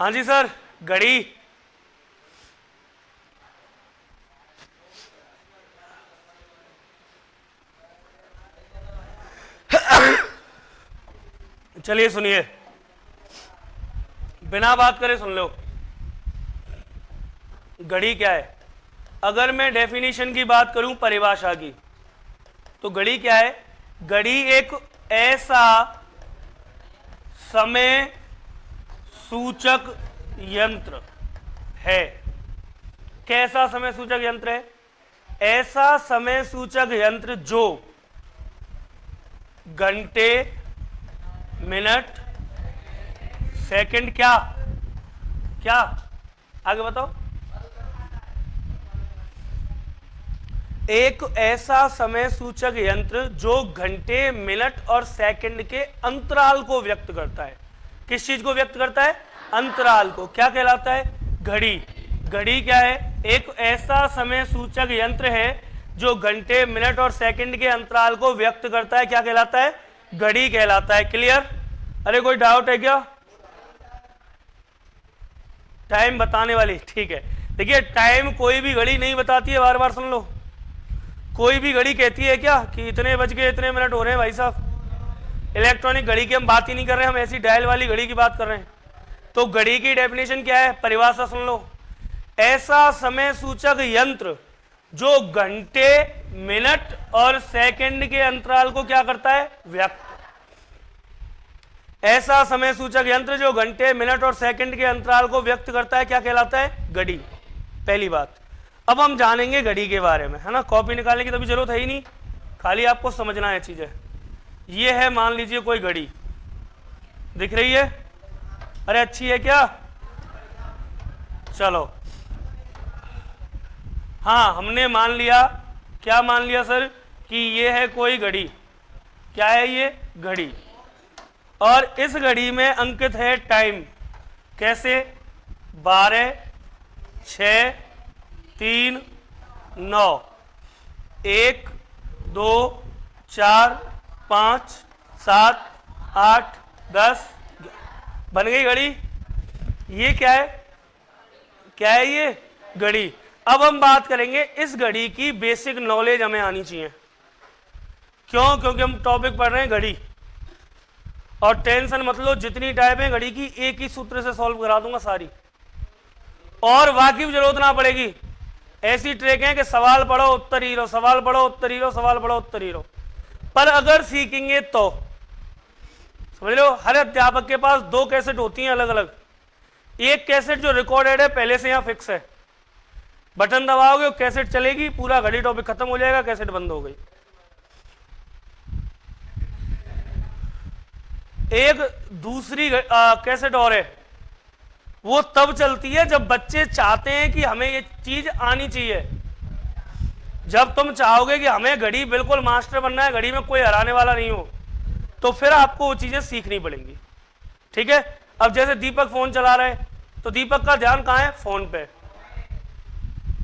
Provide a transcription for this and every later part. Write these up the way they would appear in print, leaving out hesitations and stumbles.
हाँ जी सर, घड़ी। चलिए सुनिए, बिना बात करे सुन लो। घड़ी क्या है? अगर मैं डेफिनेशन की बात करूं, परिभाषा की, तो घड़ी क्या है? घड़ी एक ऐसा समय सूचक यंत्र है। कैसा समय सूचक यंत्र है? ऐसा समय सूचक यंत्र जो घंटे, मिनट, सेकंड, क्या क्या आगे बताओ। एक ऐसा समय सूचक यंत्र जो घंटे, मिनट और सेकंड के अंतराल को व्यक्त करता है। किस चीज को व्यक्त करता है? अंतराल को। क्या कहलाता है? घड़ी। घड़ी क्या है? एक ऐसा समय सूचक यंत्र है जो घंटे, मिनट और सेकंड के अंतराल को व्यक्त करता है। क्या कहलाता है? घड़ी कहलाता है। क्लियर? अरे कोई डाउट है क्या? टाइम बताने वाली, ठीक है। देखिए, टाइम कोई भी घड़ी नहीं बताती है, बार बार सुन लो। कोई भी घड़ी कहती है क्या कि इतने बज के इतने मिनट हो रहे हैं? भाई साहब, इलेक्ट्रॉनिक घड़ी की हम बात ही नहीं कर रहे हैं, हम ऐसी डायल वाली घड़ी की बात कर रहे हैं। तो घड़ी की डेफिनेशन क्या है? परिभाषा सुन लो। ऐसा समय सूचक यंत्र जो घंटे, मिनट और सेकंड के अंतराल को क्या करता है? व्यक्त। ऐसा समय सूचक यंत्र जो घंटे, मिनट और सेकंड के अंतराल को व्यक्त करता है, क्या कहलाता है? घड़ी। पहली बात। अब हम जानेंगे घड़ी के बारे में, है ना। कॉपी निकालने की तो भी जरूरत है ही नहीं, खाली आपको समझना है चीजें। ये है, मान लीजिए कोई घड़ी दिख रही है। अरे अच्छी है क्या? चलो, हाँ, हमने मान लिया। क्या मान लिया सर? कि ये है कोई घड़ी। क्या है ये? घड़ी। और इस घड़ी में अंकित है टाइम। कैसे? 12, 6, 3, 9, 1, 2, 4, 5, 7, 8, 10। बन गई घड़ी। ये क्या है? क्या है ये? घड़ी। अब हम बात करेंगे, इस घड़ी की बेसिक नॉलेज हमें आनी चाहिए। क्यों? क्योंकि हम टॉपिक पढ़ रहे हैं घड़ी। और टेंशन मत लो, जितनी टाइप है घड़ी की, एक ही सूत्र से सॉल्व करा दूंगा सारी, और वाकिफ जरूरत ना पड़ेगी। ऐसी ट्रिक है कि सवाल पढ़ो उत्तर ही रहो, सवाल पढ़ो उत्तर ही रहो, सवाल पढ़ो उत्तर ही रहो। पर अगर सीखेंगे तो समझ लो, हर अध्यापक के पास 2 कैसेट होती हैं अलग अलग। एक कैसेट जो रिकॉर्डेड है, पहले से यहां फिक्स है, बटन दबाओगे कैसेट चलेगी, पूरा घड़ी टॉपिक खत्म हो जाएगा, कैसेट बंद हो गई। एक दूसरी कैसेट और है, वो तब चलती है जब बच्चे चाहते हैं कि हमें ये चीज आनी चाहिए। जब तुम चाहोगे कि हमें घड़ी बिल्कुल मास्टर बनना है, घड़ी में कोई हराने वाला नहीं हो, तो फिर आपको वो चीजें सीखनी पड़ेंगी। ठीक है? अब जैसे दीपक फोन चला रहा है, तो दीपक का ध्यान कहां है? फोन पे।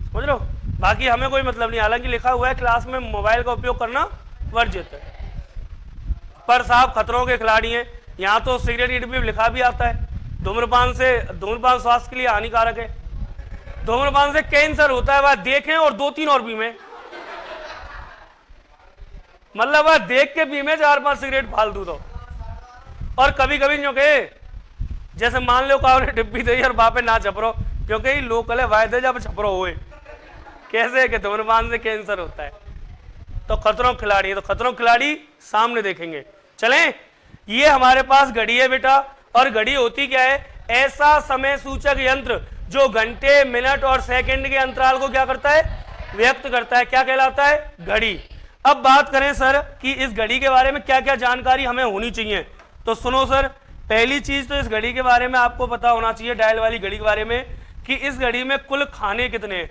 समझ लो, बाकी हमें कोई मतलब नहीं। हालांकि लिखा हुआ है क्लास में मोबाइल का उपयोग करना वर्जित है, पर साहब खतरों के खिलाड़ी हैं। यहां तो सिगरेट भी लिखा भी आता है, धूम्रपान स्वास्थ्य के लिए हानिकारक है, धूम्रपान से कैंसर होता है। वह देखें और 2-3 और पीमें, मतलब वह देख के पीमें 4-5 सिगरेट फालतू। तो और कभी कभी जो के जैसे मान लो काव ने डिब्बी दी और बापे ना छपरो, क्योंकि लोकल है वायदे जब छपरो हुए, कैसे कि धूम्रपान से कैंसर होता है। तो खतरों खिलाड़ी है, तो खतरों खिलाड़ी सामने देखेंगे। चलें, ये हमारे पास घड़ी है बेटा, और घड़ी होती क्या है? ऐसा समय सूचक यंत्र जो घंटे, मिनट और सेकंड के अंतराल को क्या करता है? व्यक्त करता है। क्या कहलाता है? घड़ी। अब बात करें सर कि इस घड़ी के बारे में क्या क्या जानकारी हमें होनी चाहिए, तो सुनो सर। पहली चीज तो इस घड़ी के बारे में आपको पता होना चाहिए, डायल वाली घड़ी के बारे में, कि इस घड़ी में कुल खाने कितने हैं।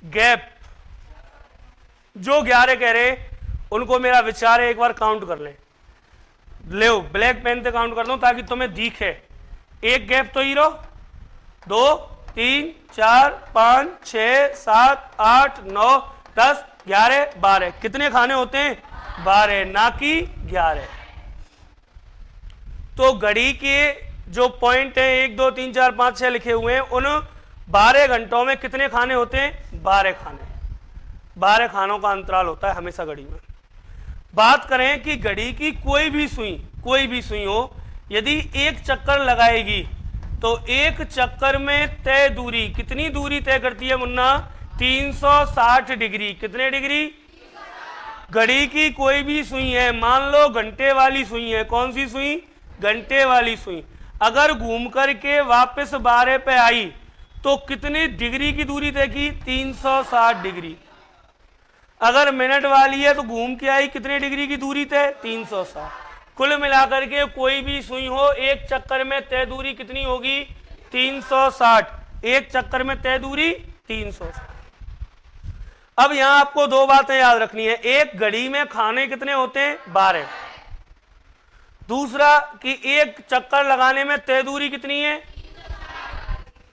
गैप जो 11 कह रहे उनको मेरा विचार है एक बार काउंट कर ले। ले ब्लैक पेन से काउंट कर दो ताकि तुम्हें दिखे। एक गैप तो हीरो, 2, 3, 4, 5, 6, 7, 8, 9, 10, 11, 12। कितने खाने होते हैं? 12, ना कि 11। तो घड़ी के जो पॉइंट हैं 1 2 3 4 5 6 लिखे हुए हैं, उन 12 घंटों में कितने खाने होते हैं? 12 खाने। 12 खानों का अंतराल होता है हमेशा घड़ी में। बात करें कि घड़ी की कोई भी सुई हो, यदि एक चक्कर लगाएगी तो एक चक्कर में तय दूरी कितनी दूरी तय करती है मुन्ना? 360 डिग्री। कितने डिग्री? घड़ी की कोई भी सुई है, मान लो घंटे वाली सुई है, कौन सी सुई? घंटे वाली सुई। अगर घूम करके वापस 12 पे आई तो कितनी डिग्री की दूरी तय की? 360 डिग्री। अगर मिनट वाली है तो घूम के आई, कितने डिग्री की दूरी तय? 360। कुल मिलाकर के कोई भी सुई हो, एक चक्कर में तय दूरी कितनी होगी? 360। एक चक्कर में तय दूरी 360। अब यहां आपको दो बातें याद रखनी है। एक, घड़ी में खाने कितने होते हैं? 12। दूसरा कि एक चक्कर लगाने में तय दूरी कितनी है?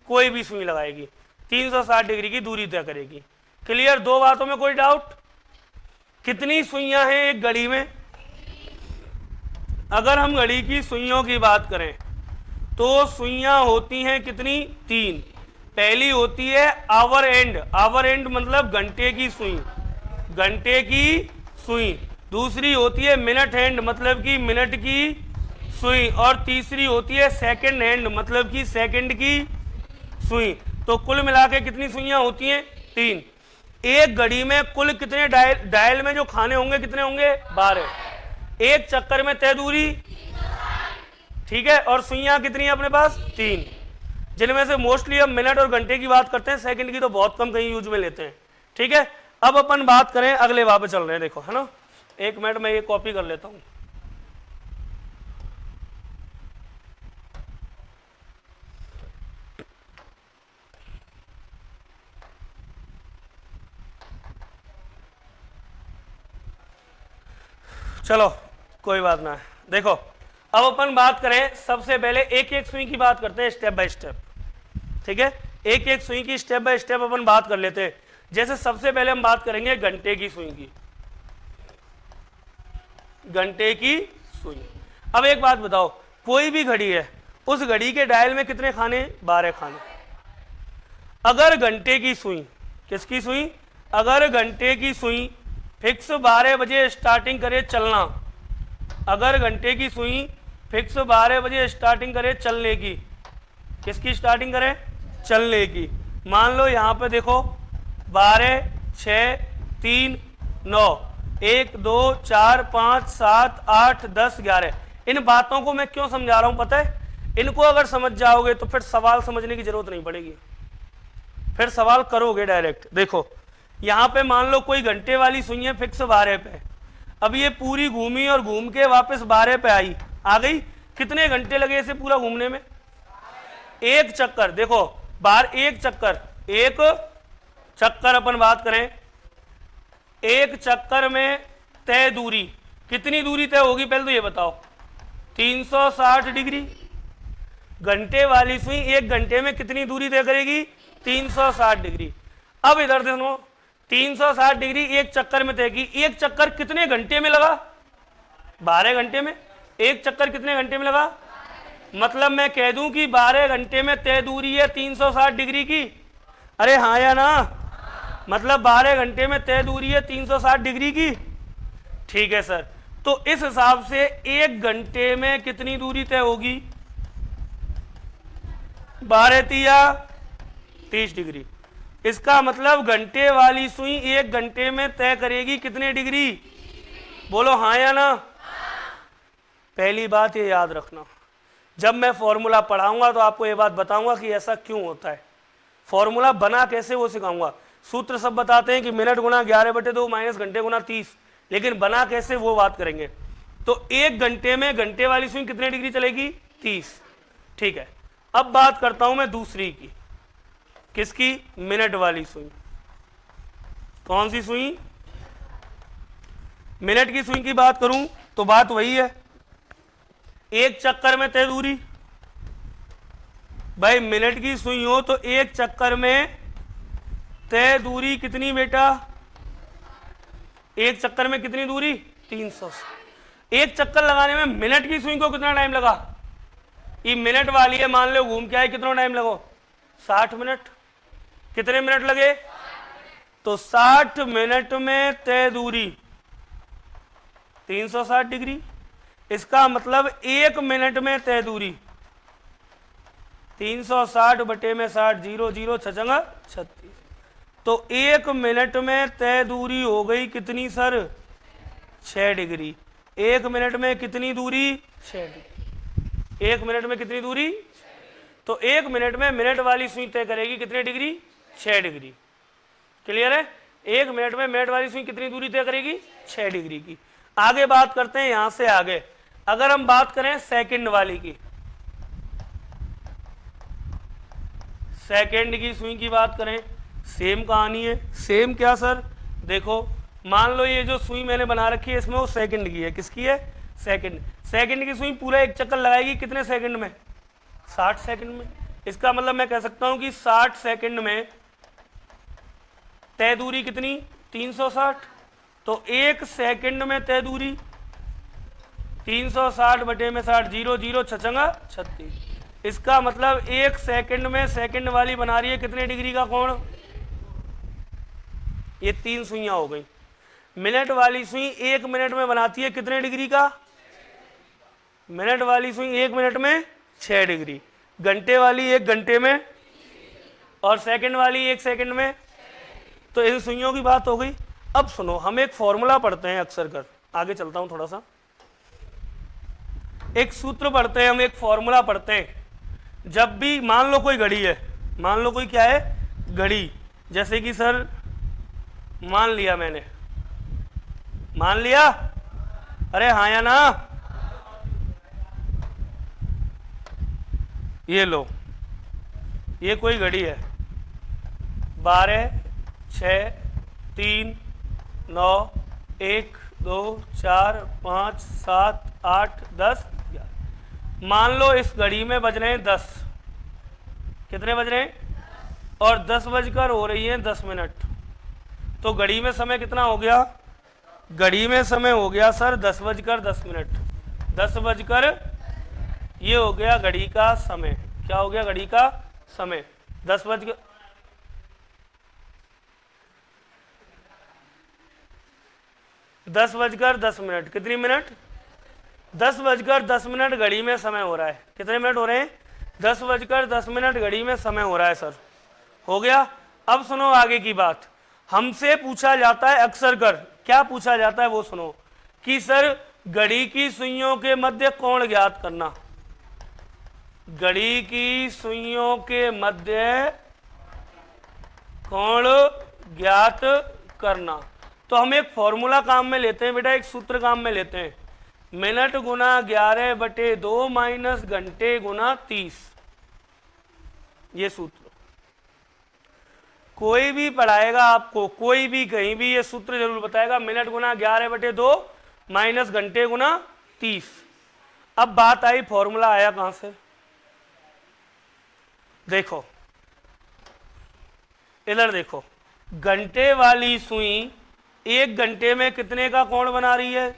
कोई भी सुई लगाएगी 360 डिग्री की दूरी तय करेगी। क्लियर? दो बातों में कोई डाउट? कितनी सुइयां हैं एक घड़ी में? अगर हम घड़ी की सुइयों की बात करें तो सुइयां होती हैं कितनी? 3। पहली होती है आवर एंड। आवर एंड मतलब घंटे की सुई, घंटे की सुई। दूसरी होती है मिनट हैंड मतलब कि मिनट की सुई। और तीसरी होती है सेकंड हैंड मतलब कि सेकंड की सुई। तो कुल मिला के कितनी सुइयां होती हैं? 3। एक घड़ी में कुल कितने डायल में जो खाने होंगे कितने होंगे? 12। एक चक्कर में तय दूरी, ठीक है, और सुइयां कितनी है अपने पास? 3, जिनमें से मोस्टली हम मिनट और घंटे की बात करते हैं, सेकंड की तो बहुत कम कहीं यूज में लेते हैं। ठीक है, अब अपन बात करें अगले भाव पे चल रहे हैं। देखो, है ना, एक मिनट में ये कॉपी कर लेता हूं। चलो कोई बात ना है। देखो, अब अपन बात करें, सबसे पहले एक एक सुई की बात करते हैं स्टेप बाय स्टेप। ठीक है, एक एक सुई की स्टेप बाय स्टेप अपन बात कर लेते हैं। जैसे सबसे पहले हम बात करेंगे घंटे की सुई की। घंटे की सुई। अब एक बात बताओ, कोई भी घड़ी है, उस घड़ी के डायल में कितने खाने? 12 खाने। अगर घंटे की सुई, किसकी सुई? अगर घंटे की सुई फिक्स 12 बजे स्टार्टिंग करे चलना, अगर घंटे की सुई फिक्स 12 बजे स्टार्टिंग करे चलने की, किसकी स्टार्टिंग करे? चलने की। मान लो यहां पे देखो 12 6 3 9 1 2 4 5 7 8 10 11। इन बातों को मैं क्यों समझा रहा हूं पता है? इनको अगर समझ जाओगे तो फिर सवाल समझने की जरूरत नहीं पड़ेगी, फिर सवाल करोगे डायरेक्ट। देखो यहां पे मान लो कोई घंटे वाली सुई है फिक्स 12 पे, अब ये पूरी घूमी और घूम के वापस 12 पे आई, आ गई। कितने घंटे लगे इसे पूरा घूमने में? एक चक्कर। देखो बार एक चक्कर अपन बात करें, एक चक्कर में तय दूरी कितनी दूरी तय होगी पहले तो ये बताओ? 360 डिग्री। घंटे वाली सुई एक घंटे में कितनी दूरी तय करेगी? 360 डिग्री। अब इधर देखो, 360 डिग्री एक चक्कर में तय की। एक चक्कर कितने घंटे में लगा? 12 घंटे में। एक चक्कर कितने घंटे में लगा? मतलब मैं कह दूं कि 12 घंटे में तय दूरी है 360 डिग्री की। अरे हाँ या ना? मतलब 12 घंटे में तय दूरी है 360 डिग्री की। ठीक है सर, तो इस हिसाब से एक घंटे में कितनी दूरी तय होगी? 12 तिया 30 डिग्री। इसका मतलब घंटे वाली सुई एक घंटे में तय करेगी कितने डिग्री? बोलो हाँ या ना? पहली बात ये याद रखना, जब मैं फॉर्मूला पढ़ाऊंगा तो आपको ये बात बताऊंगा कि ऐसा क्यों होता है। फॉर्मूला बना कैसे वो सिखाऊंगा। सूत्र सब बताते हैं कि मिनट गुना 11/2 माइनस घंटे गुना 30, लेकिन बना कैसे वो बात करेंगे। तो एक घंटे में घंटे वाली सुई कितने डिग्री चलेगी? 30। ठीक है, अब बात करता हूं मैं दूसरी की। किसकी? मिनट वाली सुई। कौन सी सुई? मिनट की सुई की बात करूं तो बात वही है, एक चक्कर में तय दूरी। भाई मिनट की सुई हो तो एक चक्कर में तय दूरी कितनी बेटा? एक चक्कर में कितनी दूरी? 300। एक चक्कर लगाने में मिनट की सुई को कितना टाइम लगा? ये मिनट वाली है, मान लो घूम के आए, कितना टाइम लगो? 60 मिनट। कितने मिनट लगे? तो 60 मिनट में तय दूरी 360 डिग्री। इसका मतलब 1 मिनट में तय दूरी 360 बटे में 60, 0 0 छचंगा 36। तो 1 मिनट में तय दूरी हो गई कितनी सर? 6 डिग्री। 1 मिनट में कितनी दूरी? 6 डिग्री। 1 मिनट में कितनी दूरी? तो 1 मिनट में मिनट वाली सुई तय करेगी कितने डिग्री? 6 डिग्री। क्लियर है? 1 मिनट में मिनट वाली सुई कितनी दूरी तय करेगी? 6 डिग्री की। आगे बात करते हैं यहां से आगे। अगर हम बात करें सेकंड वाली की, सेकंड की सुई की बात करें, सेम कहानी है। सेम क्या सर? देखो मान लो ये जो सुई मैंने बना रखी है इसमें वो सेकंड की है। किसकी है? सेकंड। सेकंड की सुई पूरा एक चक्कर लगाएगी कितने सेकंड में? 60 सेकंड में। इसका मतलब मैं कह सकता हूं कि 60 सेकंड में तय दूरी कितनी? 360। तो 1 सेकंड में तय दूरी 360 बटे में 60, 0 0 छचंगा 36। इसका मतलब 1 सेकंड में सेकंड वाली बना रही है कितने डिग्री का कोण? ये 3 सुइयां हो गई। मिनट वाली सुई 1 मिनट में बनाती है कितने डिग्री का? मिनट वाली सुई 1 मिनट में 6 डिग्री। घंटे वाली 1 घंटे में, और सेकंड वाली 1 सेकंड में। तो इन सुइयों की बात हो गई। अब सुनो, हम एक फॉर्मूला पढ़ते हैं अक्सर कर, आगे चलता हूं थोड़ा सा। एक सूत्र पढ़ते हैं हम, एक फॉर्मूला पढ़ते हैं। जब भी मान लो कोई घड़ी है, मान लो कोई क्या है? घड़ी। जैसे कि सर मान लिया मैंने, मान लिया, अरे हाँ या ना? ये लो, ये कोई घड़ी है, 12 6 3 9 1 2 4 5 7 8 10 11। मान लो इस घड़ी में बज रहे हैं 10। कितने बज रहे हैं? और 10 बजकर हो रही है 10 मिनट। तो घड़ी में समय कितना हो गया? घड़ी में समय हो गया सर 10 बजकर 10 मिनट। 10 बजकर, ये हो गया घड़ी का समय। क्या हो गया? घड़ी का समय 10 बजकर 10 मिनट। कितनी मिनट? 10 बजकर 10 मिनट घड़ी में समय हो रहा है। कितने मिनट हो रहे हैं? 10 बजकर 10 मिनट घड़ी में समय हो रहा है सर। हो गया। अब सुनो आगे की बात। हमसे पूछा जाता है अक्सर कर, क्या पूछा जाता है वो सुनो, कि सर घड़ी की सुइयों के मध्य कोण ज्ञात करना। घड़ी की सुइयों के मध्य कोण ज्ञात करना। तो हम एक फॉर्मूला काम में लेते हैं बेटा, एक सूत्र काम में लेते हैं। मिनट गुना 11/2 माइनस घंटे गुना 30। ये सूत्र कोई भी पढ़ाएगा आपको, कोई भी कहीं भी ये सूत्र जरूर बताएगा। मिनट गुना 11/2 माइनस घंटे गुना 30। अब बात आई फॉर्मूला आया कहां से? देखो इधर देखो, घंटे वाली सुई 1 घंटे में कितने का कोण बना रही है?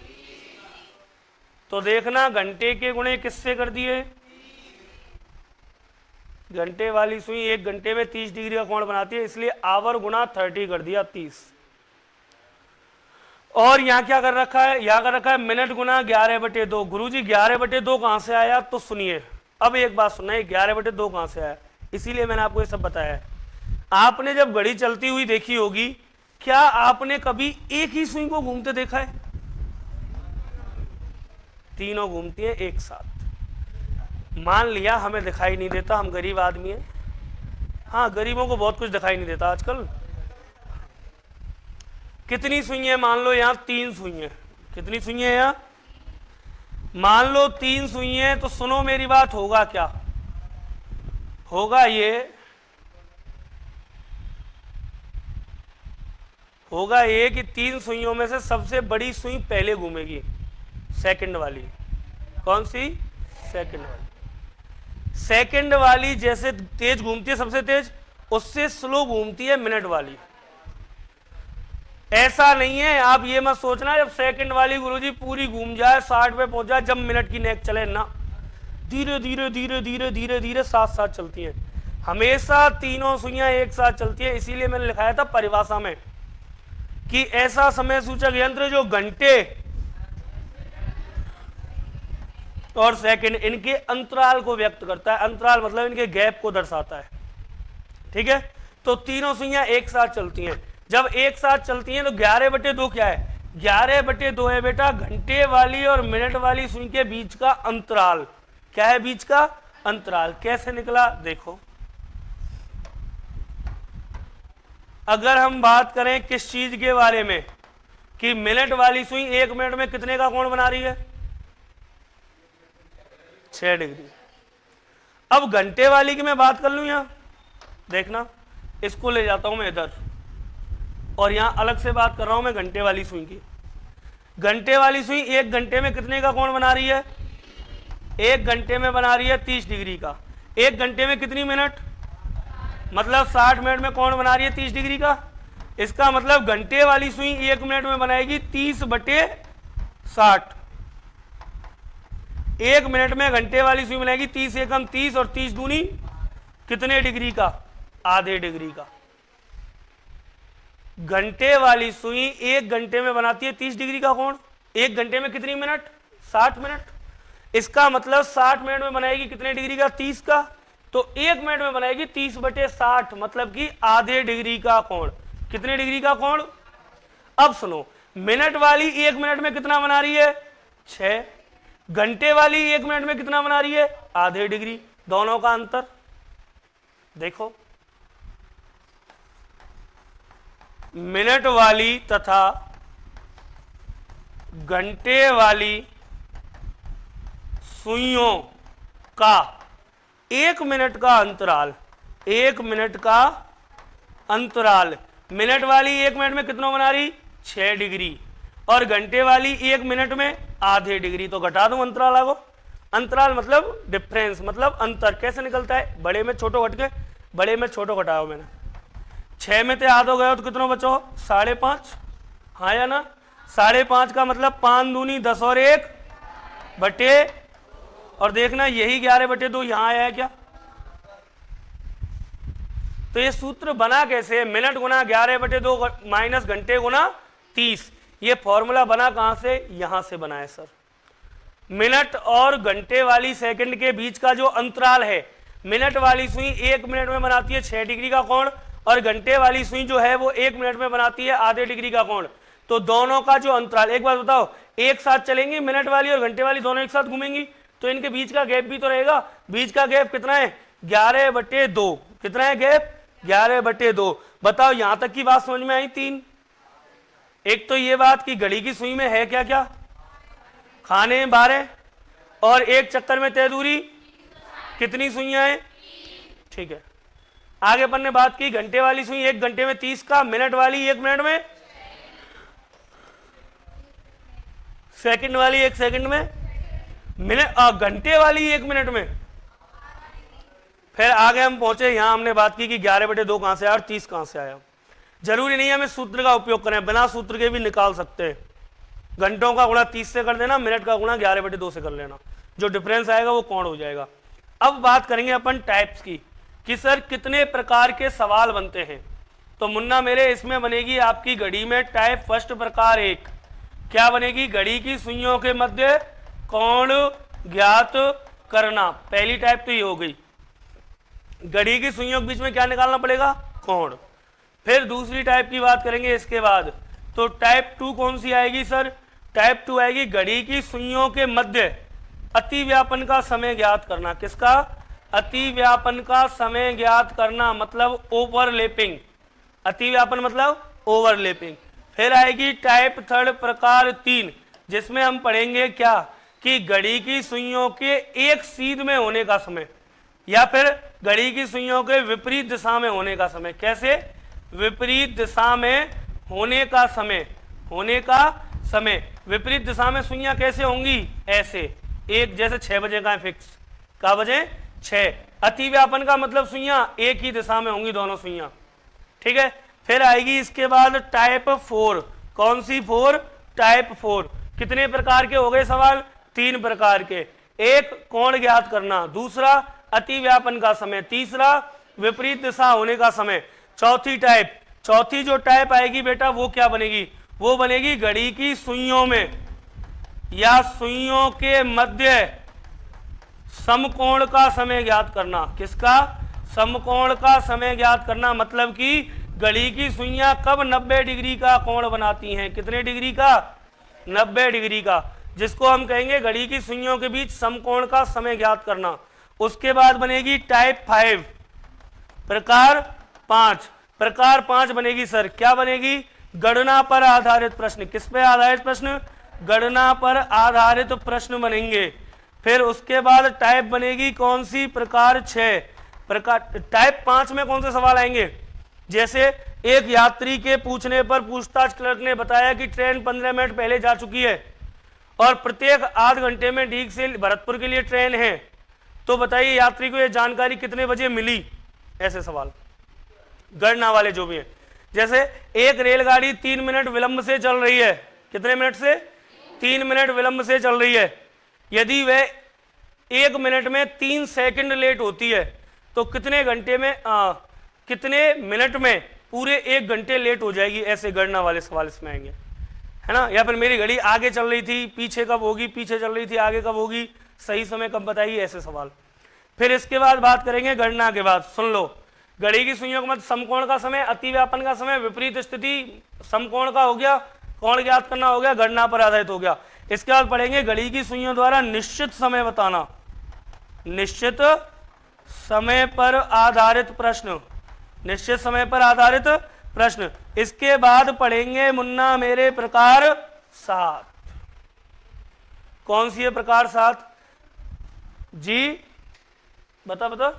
तो देखना घंटे के गुणे किससे कर दिए? घंटे वाली सुई 1 घंटे में 30 डिग्री का कोण बनाती है, इसलिए आवर गुना 30 कर दिया 30। और यहां क्या कर रखा है? यहां कर रखा है मिनट गुना 11/2। गुरुजी 11/2 कहां से आया? तो सुनिए, अब एक बात सुना, 11/2 कहां से आया? इसीलिए मैंने आपको ये सब बताया है। आपने जब घड़ी चलती हुई देखी होगी, क्या आपने कभी एक ही सुई को घूमते देखा है? तीनों घूमती है एक साथ। मान लिया हमें दिखाई नहीं देता, हम गरीब आदमी हैं। हाँ, गरीबों को बहुत कुछ दिखाई नहीं देता आजकल। कितनी सुई है? मान लो यहां 3 सुई है। कितनी सुई है यहां? मान लो 3 सुई है। तो सुनो मेरी बात, होगा क्या? होगा ये कि 3 सुइयों में से सबसे बड़ी सुई पहले घूमेगी, सेकंड वाली। कौन सी? सेकंड वाली। सेकंड वाली जैसे तेज घूमती है, सबसे तेज, उससे स्लो घूमती है मिनट वाली। ऐसा नहीं है, आप ये मत सोचना जब सेकंड वाली गुरुजी पूरी घूम जाए, 60 पे पहुंच जाए, जब मिनट की नेक चले ना। धीरे धीरे धीरे धीरे धीरे धीरे साथ साथ चलती हैं, हमेशा तीनों सुइयां एक साथ चलती हैं। इसीलिए मैंने लिखाया था परिभाषा में कि ऐसा समय सूचक यंत्र जो घंटे और सेकंड इनके अंतराल को व्यक्त करता है, अंतराल मतलब इनके गैप को दर्शाता है, ठीक है। तो तीनों सुइयां एक साथ चलती हैं। जब एक साथ चलती हैं तो 11/2 क्या है? 11/2 है बेटा घंटे वाली और मिनट वाली सुई के बीच का अंतराल। क्या है बीच का अंतराल? कैसे निकला देखो, अगर हम बात करें किस चीज के बारे में कि मिनट वाली सुई 1 मिनट में कितने का कोण बना रही है? 6 डिग्री। अब घंटे वाली की मैं बात कर लूं, यहां देखना, इसको ले जाता हूं मैं इधर और यहां अलग से बात कर रहा हूं मैं घंटे वाली सुई की। घंटे वाली सुई 1 घंटे में कितने का कोण बना रही है? 1 घंटे में बना रही है 30 डिग्री का। 1 घंटे में कितनी मिनट? मतलब 60 मिनट में कोण बना रही है 30 डिग्री का। इसका मतलब घंटे वाली सुई 1 मिनट में बनाएगी 30/60। 1 मिनट में घंटे वाली सुई बनाएगी 30 एकम 30 और 30 दूनी कितने डिग्री का? आधे डिग्री का। घंटे वाली सुई 1 घंटे में बनाती है 30 डिग्री का कोण। 1 घंटे में कितनी मिनट? 60 मिनट। इसका मतलब 60 मिनट में बनाएगी कितने डिग्री का? 30 का। तो 1 मिनट में बनाएगी 30/60 मतलब कि आधे डिग्री का कोण। कितने डिग्री का कोण? अब सुनो, मिनट वाली 1 मिनट में कितना बना रही है? 6। घंटे वाली 1 मिनट में कितना बना रही है? आधे डिग्री। दोनों का अंतर देखो, मिनट वाली तथा घंटे वाली सुइयों का 1 मिनट का अंतराल, 1 मिनट का अंतराल, मिनट वाली 1 मिनट में कितना बना रही? 6 डिग्री और घंटे वाली 1 मिनट में आधे डिग्री। तो घटा दूं अंतराल को। अंतराल मतलब डिफरेंस, मतलब अंतर। कैसे निकलता है? बड़े में छोटो घट के, बड़े में छोटो घटाओ मैंने। 6 में से आधो गए तो कितना बचो? 5.5। हाँ या ना? 5.5 का मतलब 5 दूनी 10 और 1 बटे, और देखना यही 11/2 यहां आया है क्या? तो ये सूत्र बना कैसे? मिनट गुना 11/2 माइनस घंटे गुना 30। ये फॉर्मूला बना कहां से? यहां से बना है सर। मिनट और घंटे वाली सेकंड के बीच का जो अंतराल है, मिनट वाली सुई 1 मिनट में बनाती है 6 डिग्री का कोण और घंटे वाली सुई जो है वो 1 मिनट में बनाती है आधे डिग्री का कोण। तो दोनों का जो अंतराल, एक बात बताओ, एक साथ चलेंगी मिनट वाली और घंटे वाली, दोनों एक साथ घूमेंगी, तो इनके बीच का गैप भी तो रहेगा। बीच का गैप कितना है? 11/2। कितना है गैप? 11/2। बताओ यहां तक की बात समझ में आई? 3। एक तो ये बात कि घड़ी की सुई में है क्या क्या? खाने 12 और एक चक्कर में तय दूरी कितनी सुइयां हैं? ठीक है। आगे अपन ने बात की घंटे वाली सुई 1 घंटे में 30 का, मिनट वाली 1 मिनट में, सेकंड वाली 1 सेकंड में, घंटे वाली 1 मिनट में। फिर आगे हम पहुंचे, यहां हमने बात की कि 11/2 कहां से आया और 30 कहां से आया। जरूरी नहीं है हमें सूत्र का उपयोग करें, बिना सूत्र के भी निकाल सकते हैं। घंटों का गुणा 30 से कर देना, मिनट का गुणा 11/2 से कर लेना, जो डिफरेंस आएगा वो कोण हो जाएगा। अब बात करेंगे अपन टाइप्स की कि सर कितने प्रकार के सवाल बनते हैं। तो मुन्ना मेरे इसमें बनेगी आपकी घड़ी में टाइप फर्स्ट प्रकार 1। क्या बनेगी? घड़ी की सुइयों के मध्य कोण ज्ञात करना। पहली टाइप तो ये हो गई, घड़ी की सुइयों के बीच में क्या निकालना पड़ेगा? कोण। फिर दूसरी टाइप की बात करेंगे इसके बाद, तो टाइप 2 कौन सी आएगी सर? टाइप 2 आएगी घड़ी की सुइयों के मध्य अतिव्यापन का समय ज्ञात करना। किसका? अतिव्यापन का समय ज्ञात करना, मतलब ओवरलैपिंग। अतिव्यापन मतलब ओवरलैपिंग। फिर आएगी टाइप 3 प्रकार 3, जिसमें हम पढ़ेंगे क्या कि घड़ी की सुइयों के एक सीध में होने का समय, या फिर घड़ी की सुइयों के विपरीत दिशा में होने का समय। कैसे? विपरीत दिशा में होने का समय, होने का समय। विपरीत दिशा में सुइयां कैसे होंगी? ऐसे, एक जैसे 6 बजे का है फिक्स, का बजे 6। अतिव्यापन का मतलब सुइयां एक ही दिशा में होंगी, दोनों सुइयां, ठीक है। फिर आएगी इसके बाद टाइप 4। कौन सी 4? टाइप 4। कितने प्रकार के हो गए सवाल? 3 प्रकार के। एक कोण ज्ञात करना, दूसरा अतिव्यापन का समय, तीसरा विपरीत दिशा होने का समय। चौथी जो टाइप आएगी बेटा वो क्या बनेगी, वो बनेगी घड़ी की सुइयों में या सुइयों के मध्य समकोण का समय ज्ञात करना। किसका? समकोण का समय ज्ञात करना, मतलब कि घड़ी की सुइयां कब 90 डिग्री का कोण बनाती हैं। कितने डिग्री का? 90 डिग्री का, जिसको हम कहेंगे घड़ी की सुइयों के बीच समकोण का समय ज्ञात करना। उसके बाद बनेगी टाइप 5, प्रकार 5। प्रकार 5 बनेगी सर, क्या बनेगी? गणना पर आधारित प्रश्न। किस पे आधारित प्रश्न? गणना पर आधारित प्रश्न बनेंगे। फिर उसके बाद टाइप बनेगी कौन सी? प्रकार 6। प्रकार टाइप 5 में कौन से सवाल आएंगे? जैसे एक यात्री के पूछने पर पूछताछ क्लर्क ने बताया कि ट्रेन 15 मिनट पहले जा चुकी है और प्रत्येक आध घंटे में ढीक से भरतपुर के लिए ट्रेन है, तो बताइए यात्री को यह जानकारी कितने बजे मिली। ऐसे सवाल गणना वाले जो भी हैं। जैसे एक रेलगाड़ी 3 मिनट विलंब से चल रही है। कितने मिनट से? 3 मिनट विलंब से चल रही है। यदि वह 1 मिनट में 3 सेकंड लेट होती है तो कितने घंटे में कितने मिनट में पूरे 1 घंटे लेट हो जाएगी। ऐसे गणना वाले सवाल इसमें आएंगे, है ना। या फिर मेरी घड़ी आगे चल रही थी, पीछे कब होगी, पीछे चल रही थी, आगे कब होगी, सही समय कब बताइए, ऐसे सवाल। फिर इसके बाद बात करेंगे गणना के बाद, सुन लो, घड़ी की सुइयों का मतलब समकोण का समय, अतिव्यापन का समय, विपरीत स्थिति समकोण का हो गया, कोण ज्ञात करना हो गया, गणना पर आधारित हो गया। इसके बाद पढ़ेंगे घड़ी की सुइयों द्वारा निश्चित समय बताना, निश्चित समय पर आधारित प्रश्न, निश्चित समय पर आधारित प्रश्न। इसके बाद पढ़ेंगे मुन्ना मेरे प्रकार 7। कौन सी है प्रकार 7 जी? बता।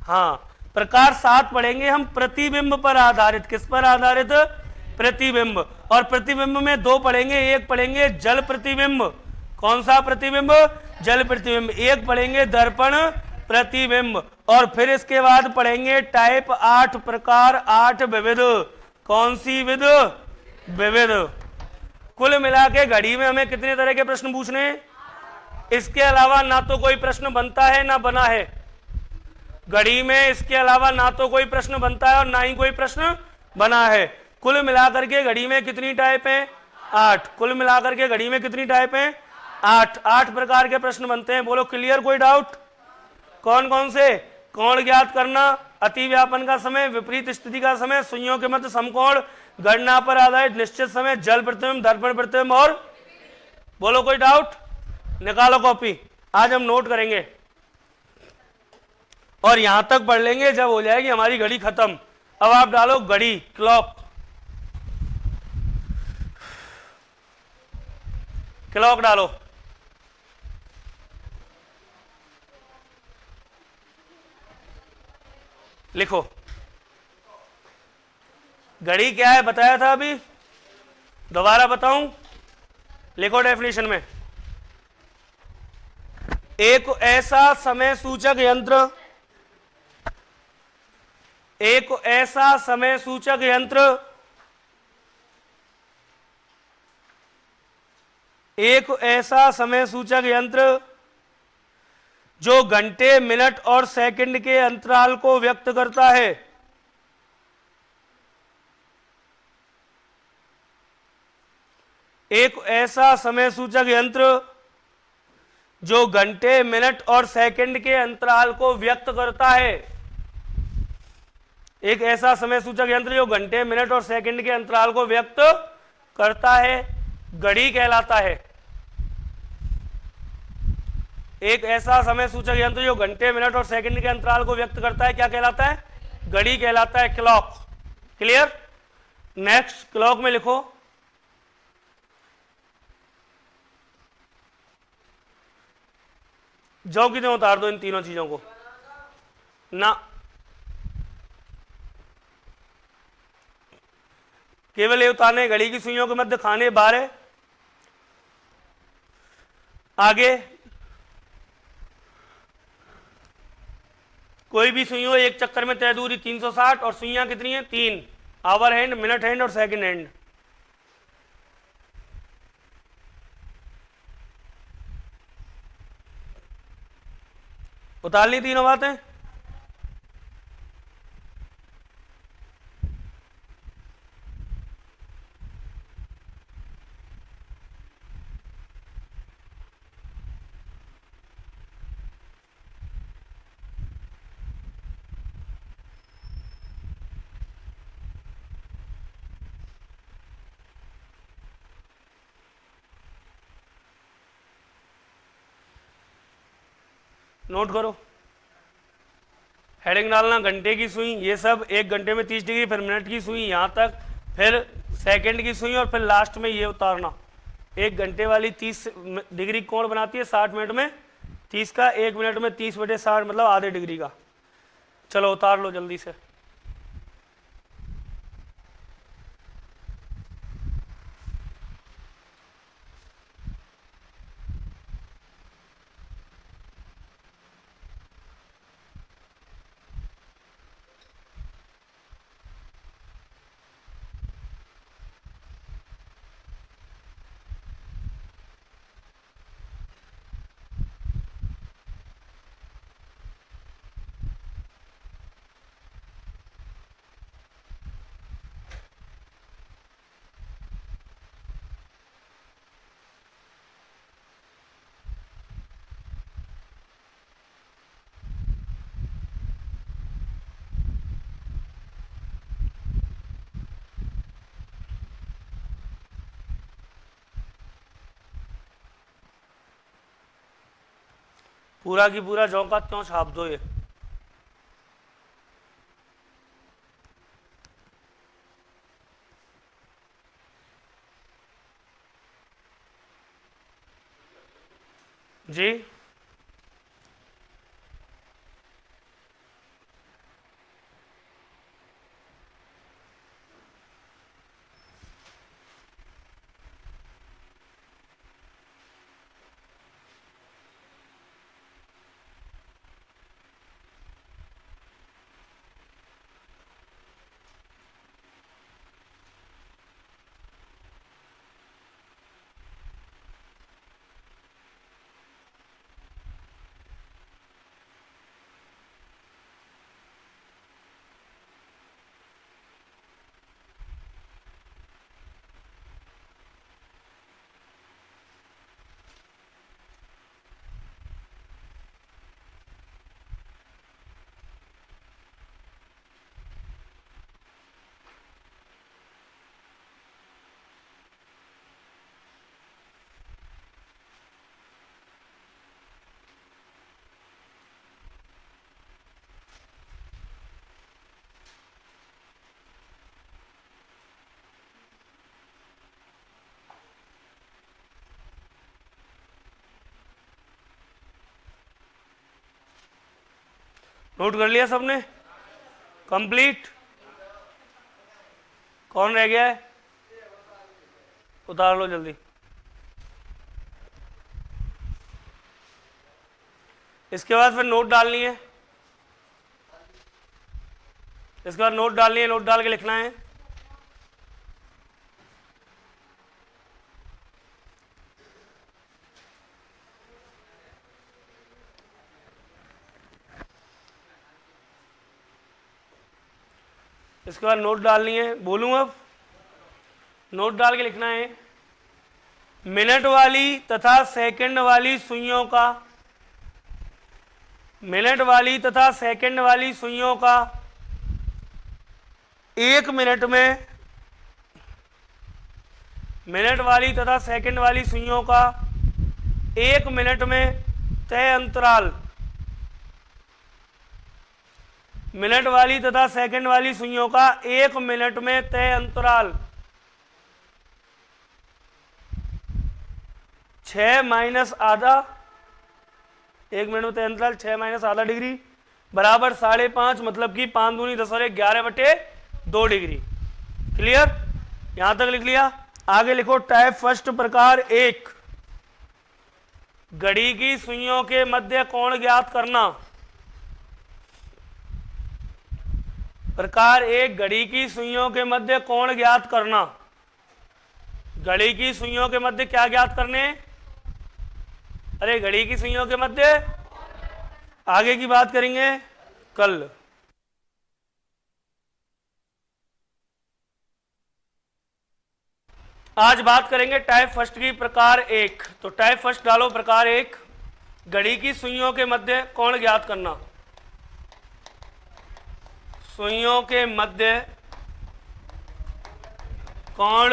हाँ, प्रकार 7 पढ़ेंगे हम प्रतिबिंब पर आधारित। किस पर आधारित? प्रतिबिंब। और प्रतिबिंब में 2 पढ़ेंगे, एक पढ़ेंगे जल प्रतिबिंब। कौन सा प्रतिबिंब? जल प्रतिबिंब। एक पढ़ेंगे दर्पण प्रतिबिंब। और फिर इसके बाद पढ़ेंगे टाइप 8, प्रकार 8 विविध। कौन सी विध? विविध। कुल मिला के घड़ी में हमें कितने तरह के प्रश्न पूछने हैं? इसके अलावा ना तो कोई प्रश्न बनता है ना बना है घड़ी में, इसके अलावा ना तो कोई प्रश्न बनता है और ना ही कोई प्रश्न बना है। कुल मिलाकर के घड़ी में कितनी टाइप हैं? 8। कुल मिलाकर के घड़ी में कितनी टाइप हैं? 8 प्रकार के प्रश्न बनते हैं। बोलो क्लियर? कोई डाउट? कौन कौन से? कोण ज्ञात करना, अतिव्यापन का समय, विपरीत स्थिति का समय, सुइयों के मध्य समकोण, गणना पर आधारित निश्चित समय, जल प्रतिबिंब, दर्पण प्रतिबिंब और बोलो कोई डाउट? निकालो कॉपी, आज हम नोट करेंगे और यहां तक पढ़ लेंगे जब हो जाएगी हमारी घड़ी खत्म। अब आप डालो घड़ी, क्लॉक, क्लॉक डालो। लिखो घड़ी क्या है बताया था अभी, दोबारा बताऊं? लिखो डेफिनेशन में, एक ऐसा समय सूचक यंत्र, एक ऐसा समय सूचक यंत्र, एक ऐसा समय सूचक यंत्र जो घंटे, मिनट और सेकंड के अंतराल को व्यक्त करता है। एक ऐसा समय सूचक यंत्र जो घंटे, मिनट और सेकंड के अंतराल को व्यक्त करता है। एक ऐसा समय सूचक यंत्र जो घंटे, मिनट और सेकंड के अंतराल को व्यक्त करता है, घड़ी कहलाता है। एक ऐसा समय सूचक यंत्र जो घंटे, मिनट और सेकंड के अंतराल को व्यक्त करता है, क्या कहलाता है? घड़ी कहलाता है, क्लॉक। क्लियर? नेक्स्ट, क्लॉक में लिखो जो कितने उतार दो इन तीनों चीजों को ना, केवल ये उतारने, घड़ी की सुइयों के मध्य खाने 12, आगे कोई भी सुइयों एक चक्कर में तय दूरी 360 और सुइयां कितनी है? 3, आवर हैंड, मिनट हैंड और सेकंड हैंड। उतार ली तीनों बातें? नोट करो, हेडिंग डालना घंटे की सुई, ये सब 1 घंटे में 30 डिग्री, फिर मिनट की सुई यहाँ तक, फिर सेकंड की सुई, और फिर लास्ट में ये उतारना। 1 घंटे वाली 30 डिग्री कोण बनाती है 60 मिनट में 30 का, 1 मिनट में 30/60 मतलब आधे डिग्री का। चलो उतार लो जल्दी से। पूरा की पूरा जौ का त्यों छाप दो ये। जी नोट कर लिया सबने? कंप्लीट? कौन रह गया है? उतार लो जल्दी। इसके बाद फिर नोट डालनी है, इसके बाद नोट डालनी है, नोट डाल के लिखना है। इसके बाद नोट डालनी है, बोलूं अब? नोट डाल के लिखना है, मिनट वाली तथा सेकंड वाली सुइयों का, मिनट वाली तथा सेकंड वाली सुइयों का 1 मिनट में, मिनट वाली तथा सेकंड वाली सुइयों का 1 मिनट में तय अंतराल, मिनट वाली तथा सेकंड वाली सुइयों का 1 मिनट में तय अंतराल 6 माइनस आधा, 1 मिनट में तय अंतराल 6 माइनस आधा डिग्री बराबर 5.5, मतलब कि 5 दूनी 10 और 11/2 डिग्री। क्लियर? यहां तक लिख लिया? आगे लिखो टाइप फर्स्ट प्रकार 1, घड़ी की सुइयों के मध्य कोण ज्ञात करना। प्रकार 1, घड़ी की सुइयों के मध्य कोण ज्ञात करना। घड़ी की सुइयों के मध्य क्या ज्ञात करने? अरे घड़ी की सुइयों के मध्य आगे की बात करेंगे कल। आज बात करेंगे टाइप फर्स्ट की प्रकार एक। तो टाइप फर्स्ट डालो प्रकार एक, घड़ी की सुइयों के मध्य कोण ज्ञात करना। सुइयों के मध्य कोण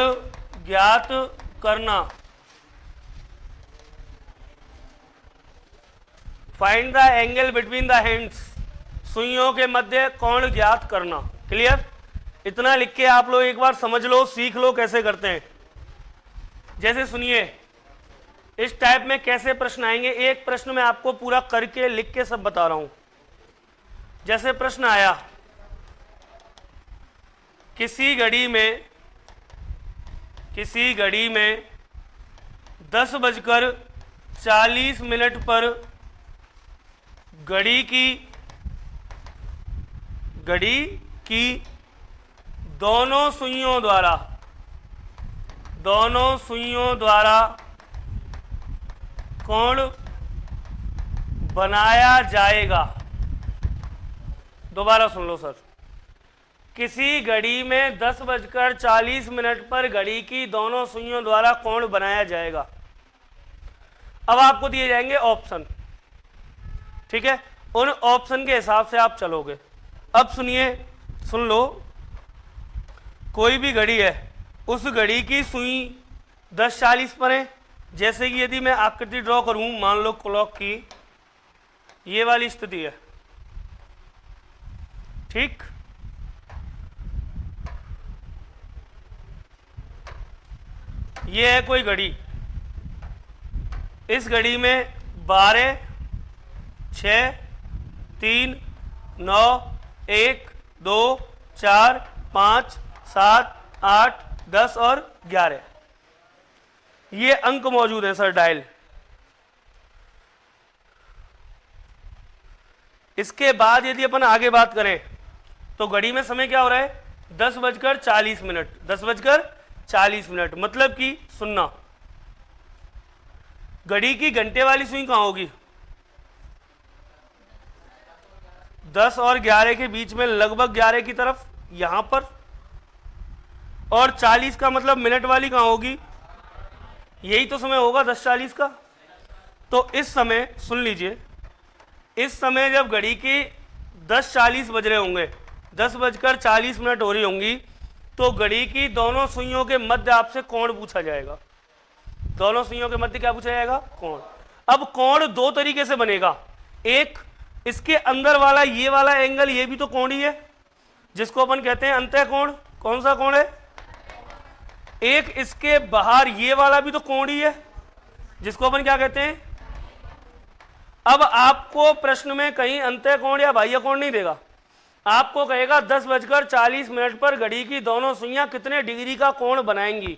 ज्ञात करना। Find the angle between the hands. सुइयों के मध्य कोण ज्ञात करना। क्लियर? इतना लिख के आप लोग एक बार समझ लो, सीख लो कैसे करते हैं। जैसे सुनिए, इस टाइप में कैसे प्रश्न आएंगे, एक प्रश्न मैं आपको पूरा करके लिख के सब बता रहा हूं। जैसे प्रश्न आया, किसी घड़ी में 10:40 पर घड़ी की दोनों सुइयों द्वारा कोण बनाया जाएगा। दोबारा सुन लो सर। किसी घड़ी में 10:40 पर घड़ी की दोनों सुइयों द्वारा कोण बनाया जाएगा। अब आपको दिए जाएंगे ऑप्शन, ठीक है? उन ऑप्शन के हिसाब से आप चलोगे। अब सुनिए, सुन लो, कोई भी घड़ी है, उस घड़ी की सुई 10:40 पर है। जैसे कि यदि मैं आकृति ड्रॉ करूं, मान लो क्लॉक की ये वाली स्थिति है, ठीक? ये है कोई घड़ी, इस घड़ी में 12, 6, 3, 9, 1, 2, 4, 5, 7, 8, 10 और 11 ये अंक मौजूद है सर डायल। इसके बाद यदि अपन आगे बात करें तो घड़ी में समय क्या हो रहा है? 10:40। 10:40 मतलब कि सुनना, घड़ी की घंटे वाली सुई कहां होगी? 10 और 11 के बीच में, लगभग 11 की तरफ, यहां पर। और 40 का मतलब मिनट वाली कहां होगी? यही तो समय होगा 10:40 का। तो इस समय सुन लीजिए, इस समय जब घड़ी की 10:40 बज रहे होंगे, 10:40 हो रही होंगी, तो घड़ी की दोनों सुइयों के मध्य आपसे कोण पूछा जाएगा। दोनों सुइयों के मध्य क्या पूछा जाएगा? कोण। अब कोण दो तरीके से बनेगा। एक, इसके अंदर वाला ये वाला एंगल, ये भी तो कोण ही है, जिसको अपन कहते हैं अंतः कोण। कौन सा कोण है? एक इसके बाहर ये वाला भी तो कोण ही है, जिसको अपन क्या कहते हैं? अब आपको प्रश्न में कहीं अंतः कोण या बाह्य कोण नहीं देगा, आपको कहेगा 10:40 पर घड़ी की दोनों सुइयां कितने डिग्री का कोण बनाएंगी।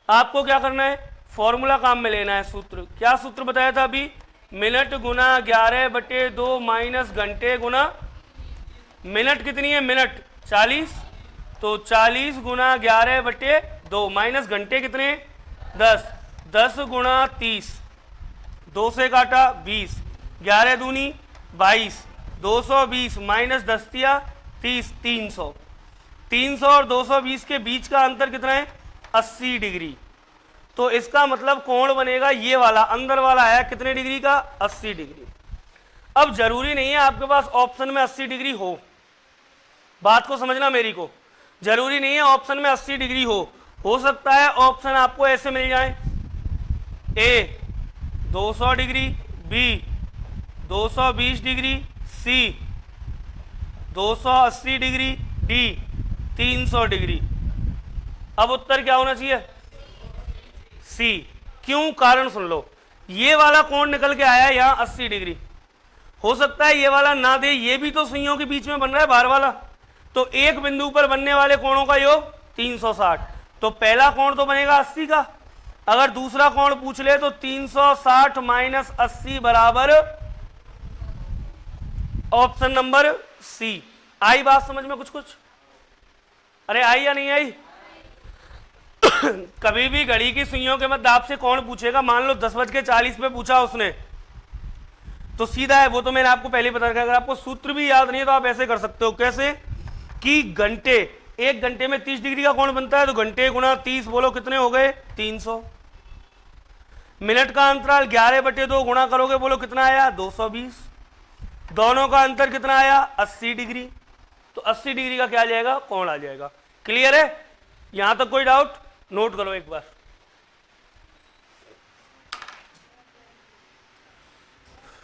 आपको क्या करना है? फॉर्मूला काम में लेना है। सूत्र, क्या सूत्र बताया था अभी? मिनट गुना 11/2 माइनस घंटे गुना मिनट। कितनी है मिनट? 40। तो 40 गुना 11/2 माइनस घंटे कितने? 10। 10 गुना 30, 2 से काटा 20, 11 दूनी 22, 220 माइनस 10 दिया 30, 300। 300 और 220 के बीच का अंतर कितना है? 80 डिग्री। तो इसका मतलब कोण बनेगा ये वाला, अंदर वाला है कितने डिग्री का? 80 डिग्री। अब जरूरी नहीं है आपके पास ऑप्शन में 80 डिग्री हो, बात को समझना मेरी को। जरूरी नहीं है ऑप्शन में 80 डिग्री हो सकता है ऑप्शन आपको ऐसे मिल जाए, ए 200 डिग्री, बी 220 डिग्री, सी 280 डिग्री, डी 300 डिग्री। अब उत्तर क्या होना चाहिए? सी। क्यों? कारण सुन लो, ये वाला कोण निकल के आया यहां 80 डिग्री। हो सकता है ये वाला ना दे, ये भी तो सुइयों के बीच में बन रहा है बाहर वाला, तो एक बिंदु पर बनने वाले कोणों का योग 360। तो पहला कोण तो बनेगा 80 का। अगर दूसरा कोण पूछ ले तो 360 माइनस 80 बराबर ऑप्शन नंबर सी। आई बात समझ में? कुछ अरे आई या नहीं आई? कभी भी घड़ी की सुइयों के मध्य आपसे कोण पूछेगा, मान लो 10:40 पे पूछा उसने, तो सीधा है, वो तो मैंने आपको पहले बता रखा है। अगर आपको सूत्र भी याद नहीं है तो आप ऐसे कर सकते हो। कैसे कि घंटे, 1 घंटे में 30 डिग्री का कोण बनता है, तो घंटे गुना 30 बोलो कितने हो गए 300। मिनट का अंतराल 11/2 गुणा करोगे बोलो कितना आया 220। दोनों का अंतर कितना आया 80 डिग्री। तो 80 डिग्री का क्या आ जाएगा कोण आ जाएगा। क्लियर है? यहां तक कोई डाउट? नोट करो एक बार।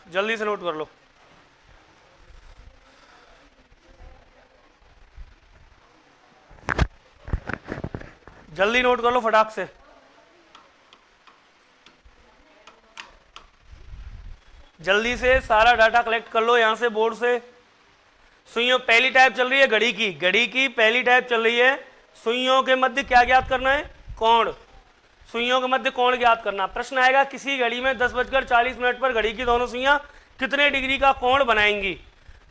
जल्दी से नोट कर लो। जल्दी नोट कर लो फटाक से। जल्दी से सारा डाटा कलेक्ट कर लो यहां से बोर्ड से। सुइयों पहली टाइप चल रही है घड़ी की, घड़ी की पहली टाइप चल रही है। सुइयों के मध्य क्या ज्ञात करना है? कोण। सुइयों के मध्य कोण ज्ञात करना। प्रश्न आएगा किसी घड़ी में 10:40 पर घड़ी की दोनों सुइयां कितने डिग्री का कोण बनाएंगी?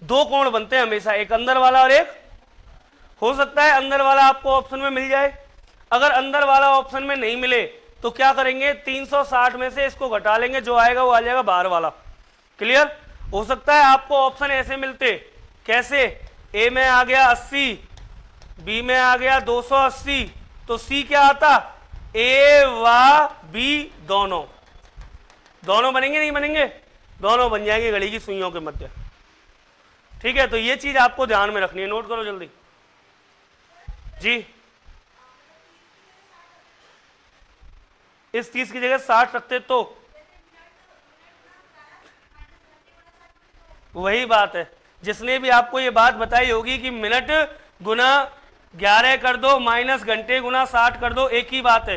2 कोण बनते हैं हमेशा, एक अंदर वाला और एक, हो सकता है अंदर वाला आपको ऑप्शन में मिल जाए। अगर अंदर वाला ऑप्शन में नहीं मिले तो क्या करेंगे 360 में से इसको घटा लेंगे, जो आएगा वो आ जाएगा बाहर वाला। क्लियर? हो सकता है आपको ऑप्शन ऐसे मिलते, कैसे? ए में आ गया 80, बी में आ गया 280, तो सी क्या आता? ए व बी दोनों। दोनों बनेंगे नहीं बनेंगे? दोनों बन जाएंगे घड़ी की सुइयों के मध्य। ठीक है, तो ये चीज आपको ध्यान में रखनी है। नोट करो जल्दी जी। इस 30 की जगह 60 रखते तो वही बात है। जिसने भी आपको ये बात बताई होगी कि मिनट गुना 11 कर दो माइनस घंटे गुना 60 कर दो, एक ही बात है।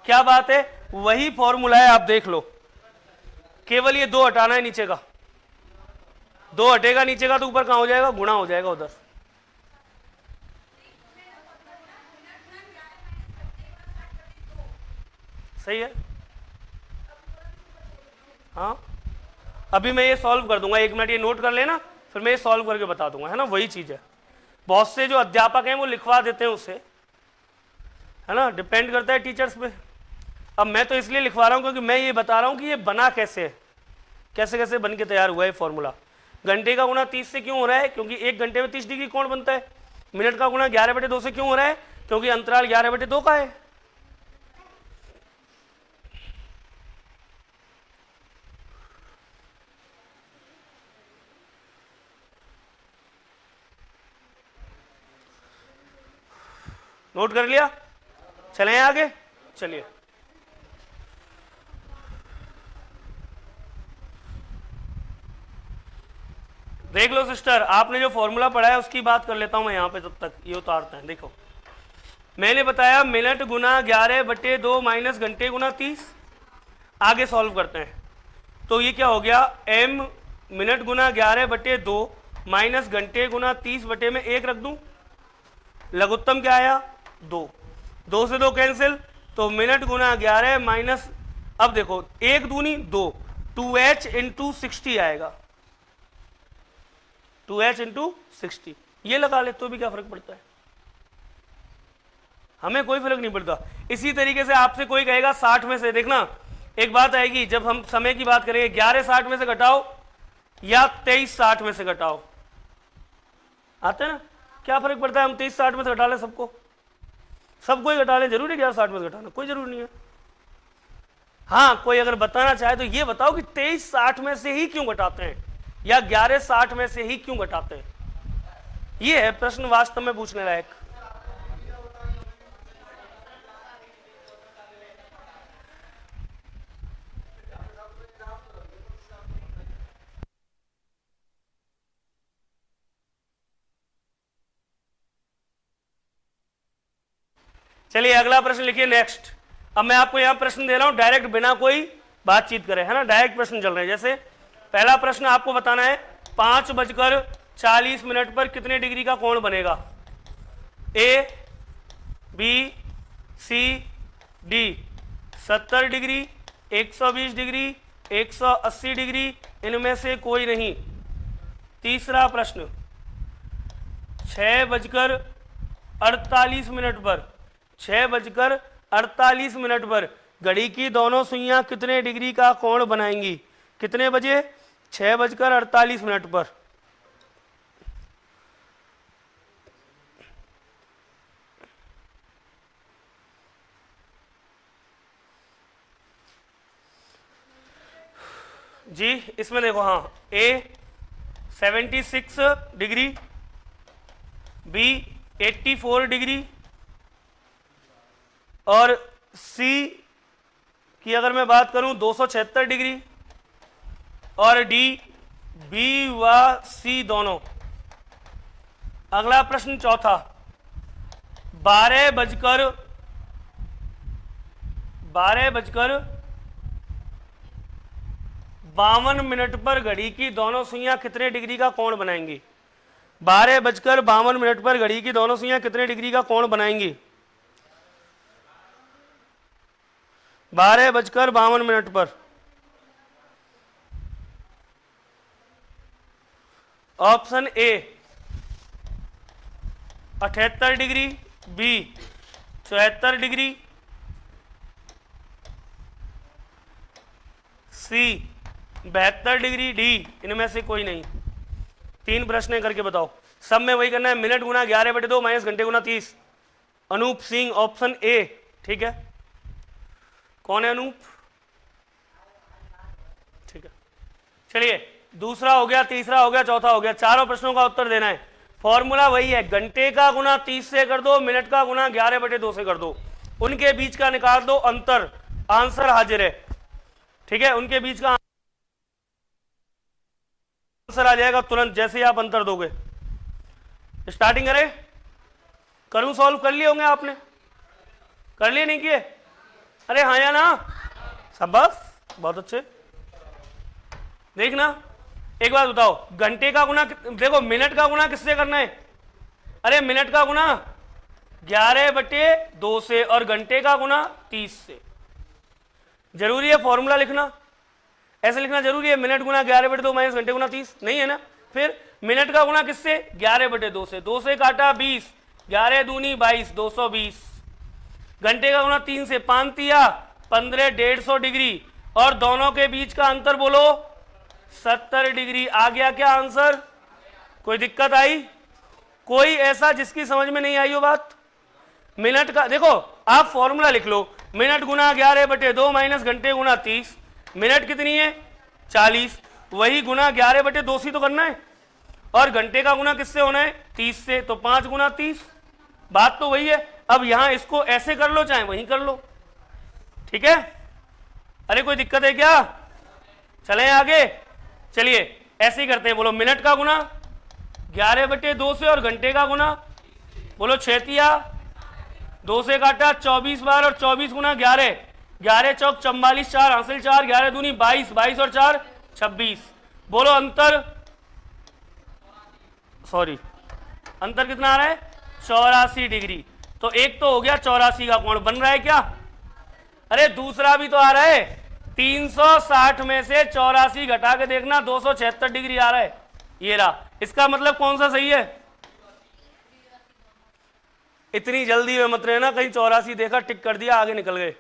क्या बात है? वही फॉर्मूला है, आप देख लो। केवल ये 2 हटाना है नीचे का, 2 हटेगा नीचे का तो ऊपर कहां हो जाएगा? गुणा हो जाएगा उधर। सही है? हाँ, अभी मैं ये सॉल्व कर दूंगा, 1 मिनट ये नोट कर लेना, फिर मैं ये सॉल्व करके बता दूंगा, है ना? वही चीज है। बहुत से जो अध्यापक हैं वो लिखवा देते हैं उसे, है ना? डिपेंड करता है टीचर्स पे। अब मैं तो इसलिए लिखवा रहा हूं क्योंकि मैं ये बता रहा हूं कि ये बना कैसे है, कैसे कैसे बन के तैयार हुआ है फॉर्मूला। घंटे का गुणा 30 से क्यों हो रहा है? क्योंकि 1 घंटे में 30 डिग्री कोण बनता है। मिनट का गुणा 11/2 से क्यों हो रहा है? क्योंकि अंतराल 11/2 का है। नोट कर लिया? चलें आगे, चलिए। देख लो सिस्टर, आपने जो फॉर्मूला पढ़ा है उसकी बात कर लेता हूं मैं यहां पे, तब तक ये उतारते हैं। देखो, मैंने बताया मिनट गुना 11/2 माइनस घंटे गुना 30। आगे सॉल्व करते हैं। तो ये क्या हो गया? m मिनट गुना 11/2 माइनस घंटे गुना 30 बटे में 1 रख दूं, लघुत्तम क्या आया? 2। 2 से 2 कैंसिल, तो मिनट गुना 11 माइनस, अब देखो 1 दूनी 2, 2h इंटू 60 आएगा, 2h इंटू 60। ये लगा ले तो भी क्या फर्क पड़ता है? हमें कोई फर्क नहीं पड़ता। इसी तरीके से आपसे कोई कहेगा 60 में से, देखना एक बात आएगी जब हम समय की बात करेंगे, 11 60 में से घटाओ या 23 60 में से घटाओ, आते हैं ना? क्या फर्क पड़ता है? हम 23 60 में से घटा लें सबको, सबको ही घटा लें, जरूरी है 11 60 में से घटाना? कोई जरूरी नहीं है। हाँ, कोई अगर बताना चाहे तो ये बताओ कि 23 60 में से ही क्यों घटाते हैं, या 11 60 में से ही क्यों घटाते हैं? ये है प्रश्न वास्तव में पूछने लायक। चलिए अगला प्रश्न लिखिए नेक्स्ट। अब मैं आपको यहां प्रश्न दे रहा हूं डायरेक्ट, बिना कोई बातचीत करे, है ना? डायरेक्ट प्रश्न चल रहे हैं। जैसे पहला प्रश्न आपको बताना है 5:40 पर कितने डिग्री का कोण बनेगा? A B C D 70 degree, 120 degree, 180 degree, इनमें से कोई नहीं। तीसरा प्रश्न 6:48 पर 6:48 पर घड़ी की दोनों सुइयां कितने डिग्री का कोण बनाएंगी? कितने बजे? 6:48 पर। जी इसमें देखो, हाँ ए 76 डिग्री, बी 84 डिग्री, और सी की अगर मैं बात करूं 276 डिग्री, और डी, बी व सी दोनों। अगला प्रश्न चौथा, 12:52 पर घड़ी की दोनों सुइयां कितने डिग्री का कोण बनाएंगी? 12:52 पर घड़ी की दोनों सुइयां कितने डिग्री का कोण बनाएंगी? 12:52 पर option A 78 degree, B 74 degree, C 72 degree, D इनमें से कोई नहीं। 3 प्रश्न करके बताओ, सब में वही करना है, मिनट गुना 11/2 माइनस घंटे गुना 30। अनूप सिंह ऑप्शन ए, ठीक है। कौन है अनूप? ठीक है, चलिए दूसरा हो गया, तीसरा हो गया, चौथा हो गया, चारों प्रश्नों का उत्तर देना है। फॉर्मूला वही है, घंटे का गुना 30 से कर दो, मिनट का गुना 11/2 से कर दो, उनके बीच का निकाल दो अंतर, आंसर हाजिर है। ठीक है, उनके बीच का आंसर आ जाएगा तुरंत जैसे ही आप अंतर दोगे। स्टार्टिंग करें? करूं सॉल्व? कर लिए होंगे आपने, कर लिए नहीं किए? अरे हाँ या ना? शाबाश, बहुत अच्छे। देखना, एक बात बताओ, घंटे का गुना, देखो मिनट का गुना किससे करना है? अरे मिनट का गुना 11/2 से, और घंटे का गुना 30 से। जरूरी है फॉर्मूला लिखना? ऐसे लिखना जरूरी है? मिनट गुना 11/2 माइनस घंटे गुना 30 नहीं है ना? फिर मिनट का गुना किससे? 11/2 से, 2 से काटा 20, 11 दूनी 22, 220। घंटे का गुना 3 से, 5 तिया 15, 150 डिग्री, और दोनों के बीच का अंतर बोलो 70 डिग्री। आ गया क्या आंसर? कोई दिक्कत आई? कोई ऐसा जिसकी समझ में नहीं आई हो बात? मिनट का देखो, आप फॉर्मूला लिख लो, मिनट गुना 11/2 माइनस घंटे गुना 30। मिनट कितनी है? 40, वही गुना 11/2 से तो करना है, और घंटे का गुना किससे होना है? 30 से, तो 5 गुना 30। बात तो वही है। अब यहां इसको ऐसे कर लो चाहे वहीं कर लो, ठीक है? अरे कोई दिक्कत है क्या? चलें आगे? चलिए ऐसे ही करते हैं, बोलो मिनट का गुना 11/2 से, और घंटे का गुना बोलो 6 तिया 2 से काटा 24 बार, और 24 गुना 11, 11 चौक 44, 4 हासिल 4, 11 दूनी 22, 22 और 4 26। बोलो अंतर, सॉरी अंतर कितना आ रहा है? 84 डिग्री। तो एक तो हो गया 84 का कोण बन रहा है क्या? अरे दूसरा भी तो आ रहा है, 360 में से 84 घटा के देखना, 276 डिग्री आ रहा है। ये रहा, इसका मतलब कौन सा सही है? इतनी जल्दी में मत रहना, कहीं 84 देखा टिक कर दिया आगे निकल गए।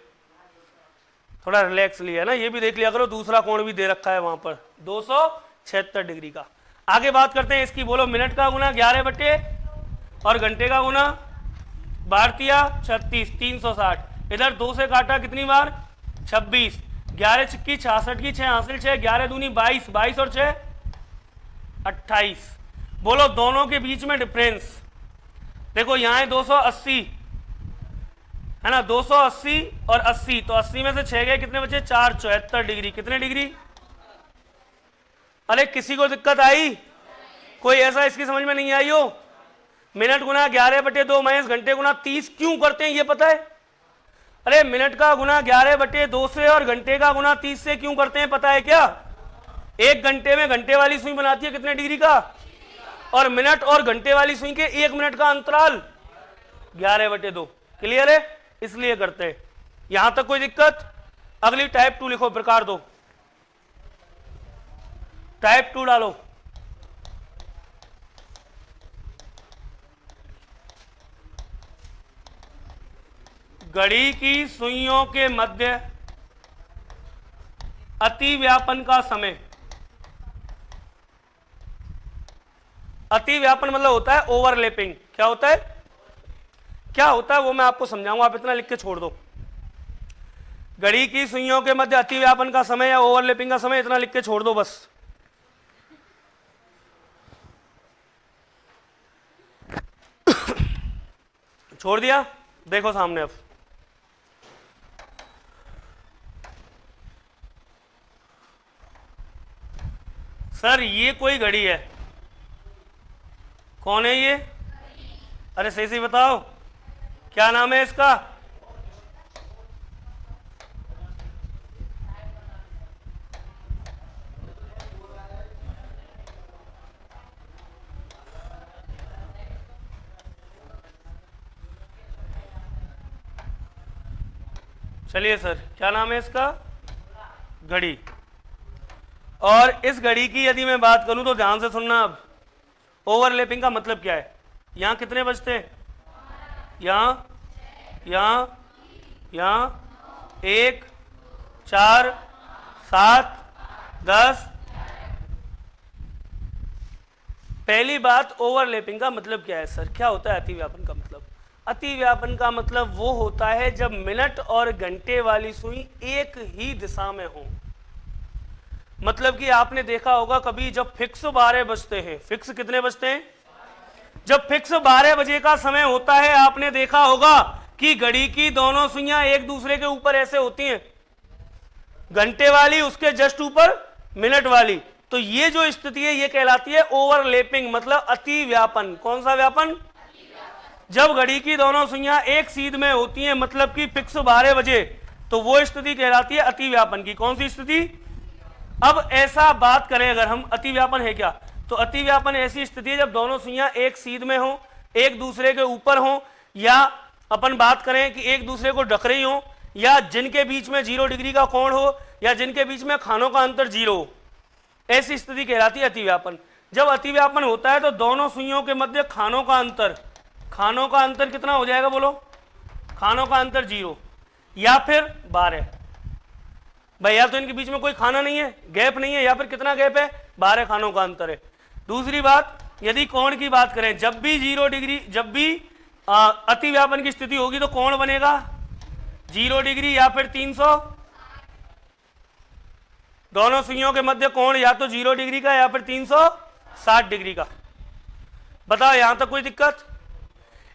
थोड़ा रिलैक्स लिया ना, ये भी देख लिया करो, दूसरा कोण भी दे रखा है वहां पर 276 डिग्री का। आगे बात करते हैं इसकी, बोलो मिनट का गुना 11 और घंटे का गुना 12 36, 360। इधर 2 से काटा कितनी बार? 26, 11 छिक्की 66 की, 6 हासिल 6, 11 दूनी 22, 22 और 6 28। बोलो दोनों के बीच में डिफरेंस। देखो यहां है 280 है ना, 280 और 80, तो 80 में से 6 गए, कितने बचे? 4, 74 डिग्री। कितने डिग्री? अरे किसी को दिक्कत आई? कोई ऐसा इसकी समझ में नहीं आई हो? मिनट गुना 11/2 माइनस घंटे गुना 30 क्यों करते हैं ये पता है? अरे मिनट का गुना 11/2 से और घंटे का गुना 30 से क्यों करते हैं पता है क्या? एक घंटे में घंटे वाली सुई बनाती है कितने डिग्री का, और मिनट और घंटे वाली सुई के 1 मिनट का अंतराल 11/2। क्लियर है? इसलिए करते हैं। यहां तक कोई दिक्कत? अगली टाइप 2 लिखो, प्रकार 2, टाइप 2 डालो। घड़ी की सुइयों के मध्य अति व्यापन का समय अति व्यापन मतलब होता है ओवरलैपिंग। क्या होता है, क्या होता है वो मैं आपको समझाऊंगा, आप इतना लिख के छोड़ दो। घड़ी की सुइयों के मध्य अति व्यापन का समय या ओवरलैपिंग का समय, इतना लिख के छोड़ दो बस। छोड़ दिया, देखो सामने अब। सर ये कोई घड़ी है, कौन है ये? अरे सही सही बताओ, क्या नाम है इसका? चलिए सर, क्या नाम है इसका? घड़ी। और इस घड़ी की यदि मैं बात करूं तो ध्यान से सुनना। अब ओवरलैपिंग का मतलब क्या है? यहां कितने बजते हैं? यहां 1 4 7 10। पहली बात, ओवरलैपिंग का मतलब क्या है सर? क्या होता है अति व्यापन का मतलब? अति व्यापन का मतलब वो होता है जब मिनट और घंटे वाली सुई एक ही दिशा में हो। मतलब कि आपने देखा होगा कभी जब फिक्स 12 बजते हैं, फिक्स कितने बजते हैं? जब फिक्स 12 बजे का समय होता है, आपने देखा होगा कि घड़ी की दोनों सुइयां एक दूसरे के ऊपर ऐसे होती हैं, घंटे वाली उसके जस्ट ऊपर मिनट वाली। तो ये जो स्थिति है ये कहलाती है ओवरलैपिंग, मतलब अति व्यापन। कौन सा व्यापन? जब घड़ी की दोनों सुइयां एक सीध में होती हैं, मतलब कि फिक्स 12 बजे, तो वो स्थिति कहलाती है अति व्यापन की। कौन सी स्थिति? अब ऐसा बात करें अगर हम, अति व्यापन है क्या? तो अति व्यापन ऐसी स्थिति है जब दोनों सुइयां एक सीध में हो, एक दूसरे के ऊपर हो, या अपन बात करें कि एक दूसरे को ढक रही हो, या जिनके बीच में 0 डिग्री का कोण हो, या जिनके बीच में खानों का अंतर 0 हो, ऐसी स्थिति कहलाती है अति व्यापन। जब अति व्यापन होता है तो दोनों सुइयों के मध्य खानों का अंतर कितना हो जाएगा बोलो? खानों का अंतर 0 या फिर 12। भाई या तो इनके बीच में कोई खाना नहीं है, गैप नहीं है, या फिर कितना गैप है? 12 खानों का अंतर है। दूसरी बात, यदि कोण की बात करें, जब भी 0 डिग्री, जब भी अति व्यापन की स्थिति होगी तो कोण बनेगा 0 डिग्री या फिर 300। दोनों सुइयों के मध्य कोण या तो 0 डिग्री का या फिर 360 डिग्री का। बताओ यहां तक कोई दिक्कत?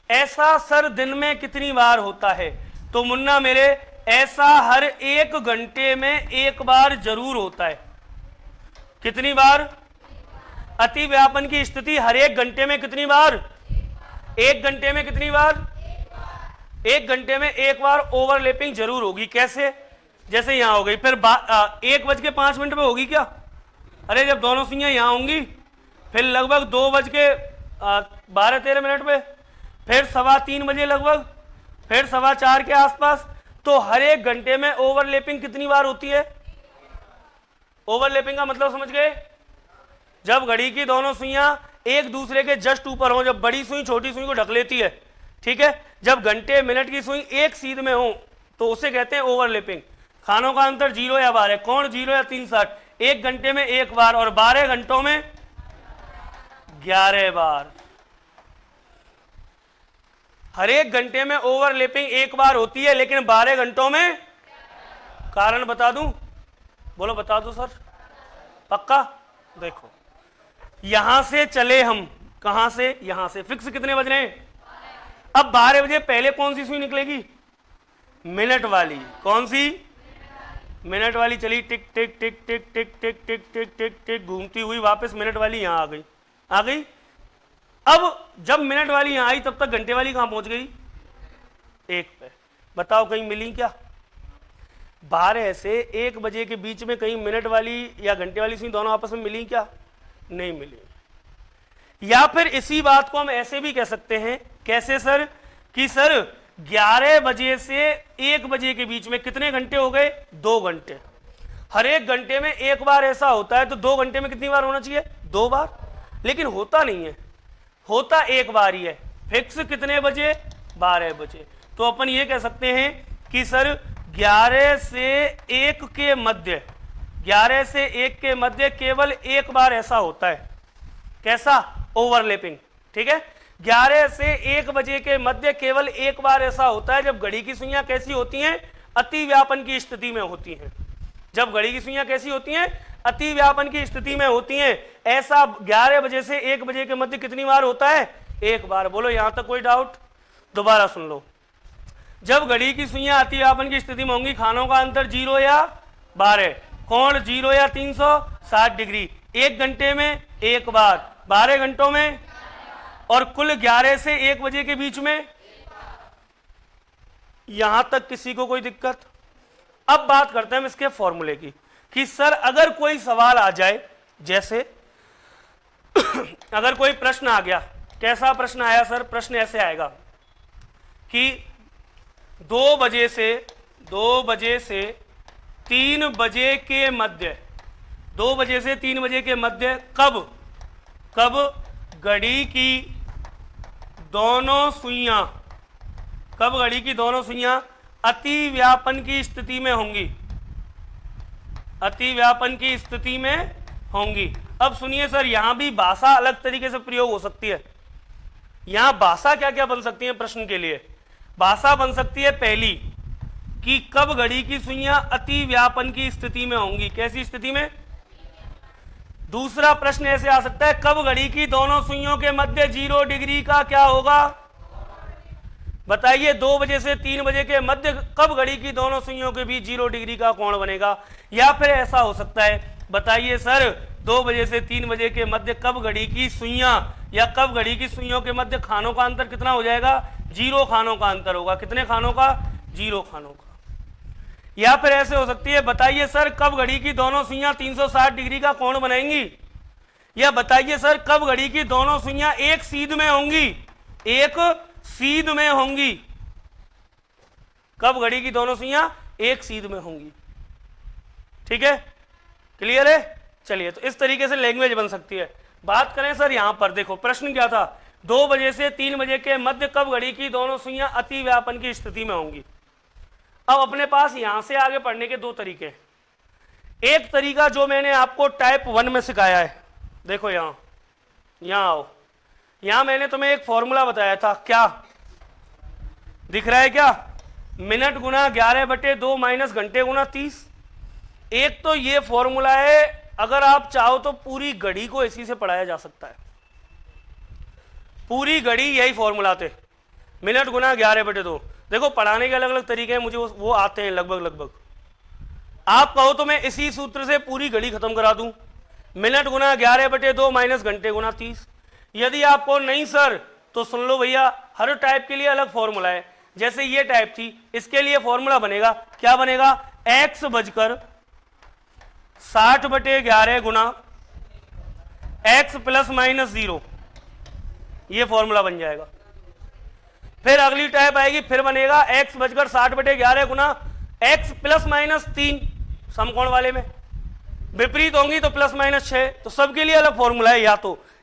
ऐसा सर दिन में कितनी बार होता है? तो मुन्ना मेरे, ऐसा हर 1 घंटे में 1 बार जरूर होता है। कितनी बार? अति व्यापन की स्थिति हर 1 घंटे में कितनी बार? 1 घंटे में कितनी बार? 1 घंटे में 1 बार ओवरलैपिंग जरूर होगी। कैसे? जैसे यहां हो गई, फिर 1:05 पे होगी क्या? अरे जब दोनों सुइयां यहां होंगी, फिर लगभग 2:12-13 पे, फिर 3:15 बजे लगभग, फिर 4:15 के आसपास। तो हर 1 घंटे में ओवरलैपिंग कितनी बार होती है? ओवरलैपिंग का मतलब समझ गए? जब घड़ी की दोनों सुइयां एक दूसरे के जस्ट ऊपर हो, जब बड़ी सुई छोटी सुई को ढक लेती है, ठीक है, जब घंटे मिनट की सुई एक सीध में हो तो उसे कहते हैं ओवरलैपिंग। खानों का अंतर 0 या 12, कोण 0 या 360, 1 घंटे में 1 बार और 12 घंटों में 11 बार। हर 1 घंटे में ओवरलैपिंग 1 बार होती है, लेकिन 12 घंटों में। कारण बता दूं? बोलो, बता दो सर, पक्का? देखो यहां से चले हम, कहां से? यहां से। फिक्स कितने बज रहे हैं? अब 12 बजे पहले कौन सी सुई निकलेगी? मिनट वाली। कौन सी? मिनट वाली चली, टिक टिक टिक टिक टिक टिक टिक टिक टिक टिक घूमती हुई वापस मिनट वाली यहां आ गई। अब जब मिनट वाली यहां आई तब तक घंटे वाली कहां पहुंच गई? 1 पे। बताओ कहीं मिली क्या? 12 से 1 बजे के बीच में कहीं मिनट वाली या घंटे वाली सुई दोनों आपस में मिली क्या? नहीं मिली। या फिर इसी बात को हम ऐसे भी कह सकते हैं। कैसे सर? कि सर 11 बजे से 1 बजे के बीच में कितने घंटे हो गए? 2 घंटे। हर 1 घंटे में 1 बार ऐसा होता है, तो 2 घंटे में कितनी बार होना चाहिए? 2 बार। लेकिन होता नहीं है, होता 1 बार ही है। फिक्स कितने बजे? 12 बजे। तो अपन ये कह सकते हैं कि सर 11 से 1 के मध्य, 11 से 1 के मध्य केवल 1 बार ऐसा होता है। कैसा? ओवरलैपिंग, ठीक है। 11 से 1 बजे के मध्य केवल एक बार ऐसा होता है जब घड़ी की सुइयां कैसी होती हैं, अति व्यापन की स्थिति में होती हैं। जब घड़ी की सुइयां कैसी होती हैं, अति व्यापन की स्थिति में होती हैं। ऐसा 11 बजे से 1 बजे के मध्य कितनी बार होता है, एक बार। बोलो यहां तक कोई डाउट? दोबारा सुन लो। जब घड़ी की सुइयां अति व्यापन की स्थिति में होंगी, खानों का अंतर 0 या 12, कोण 0 या 360 डिग्री, 1 घंटे में एक बार, 12 घंटों में, और कुल 11 से 1 बजे के बीच में। यहां तक किसी को कोई दिक्कत? अब बात करते हैं हम इसके फॉर्मूले की कि सर अगर कोई सवाल आ जाए, जैसे अगर कोई प्रश्न आ गया, कैसा प्रश्न आया सर? प्रश्न ऐसे आएगा कि 2 बजे से 3 बजे के मध्य, 2 बजे से 3 बजे के मध्य कब घड़ी की दोनों सुइयां, कब घड़ी की दोनों सुइयां अति व्यापन की स्थिति में होंगी, अति व्यापन की स्थिति में होंगी। अब सुनिए सर, यहां भी भाषा अलग तरीके से प्रयोग हो सकती है। यहां भाषा क्या क्या बन सकती है प्रश्न के लिए? भाषा बन सकती है पहली कि कब घड़ी की सुइयां अति व्यापन की स्थिति में होंगी, कैसी स्थिति में? दूसरा प्रश्न ऐसे आ सकता है, कब घड़ी की दोनों सुइयों के मध्य 0 डिग्री का क्या होगा? बताइए, 2 बजे से 3 बजे के मध्य कब घड़ी की दोनों सुइयों के बीच 0 डिग्री का कोण बनेगा? या फिर ऐसा हो सकता है, बताइए सर 2 बजे से 3 बजे के मध्य कब घड़ी की सुइयां या कब घड़ी की सुइयों के मध्य खानों का अंतर कितना हो जाएगा? 0 खानों का अंतर होगा। कितने खानों का? 0 खानों का। या फिर ऐसे हो सकती है, बताइए सर कब घड़ी की दोनों सुइयां 360 डिग्री का कोण बनाएंगी? या बताइए सर कब घड़ी की दोनों सुइयां एक सीध में होंगी, एक सीध में होंगी, कब घड़ी की दोनों सुइयां एक सीध में होंगी। ठीक है, क्लियर है? चलिए, तो इस तरीके से लैंग्वेज बन सकती है। बात करें सर यहां पर, देखो प्रश्न क्या था, 2 बजे से 3 बजे के मध्य कब घड़ी की दोनों सुइयां अति व्यापन की स्थिति में होंगी। अब अपने पास यहां से आगे पढ़ने के 2 तरीके हैं। एक तरीका जो मैंने आपको टाइप 1 में सिखाया है, देखो यहां आओ, यहां मैंने तुम्हें एक फॉर्मूला बताया था, क्या दिख रहा है? क्या? मिनट गुना 11/2 माइनस घंटे गुना 30। एक तो ये फॉर्मूला है, अगर आप चाहो तो पूरी घड़ी को इसी से पढ़ाया जा सकता है। पूरी घड़ी यही फॉर्मूला थे, मिनट गुना 11/2। देखो पढ़ाने के अलग अलग तरीके हैं, मुझे वो आते हैं लगभग। आप कहो तो मैं इसी सूत्र से पूरी घड़ी खत्म करा दूं, मिनट गुना 11/2 माइनस घंटे गुना 30। यदि आपको नहीं सर तो सुन लो भैया, हर टाइप के लिए अलग फॉर्मूला है। जैसे ये टाइप थी, इसके लिए फॉर्मूला बनेगा, क्या बनेगा? x बजकर 60/11 गुना x प्लस माइनस 0, ये फॉर्मूला बन जाएगा। फिर अगली टाइप आएगी, फिर बनेगा x बजकर 60/11 गुना x प्लस माइनस 3, समकोण वाले में विपरीत होंगी तो प्लस माइनस 6। तो सबके लिए अलग फॉर्मूला है,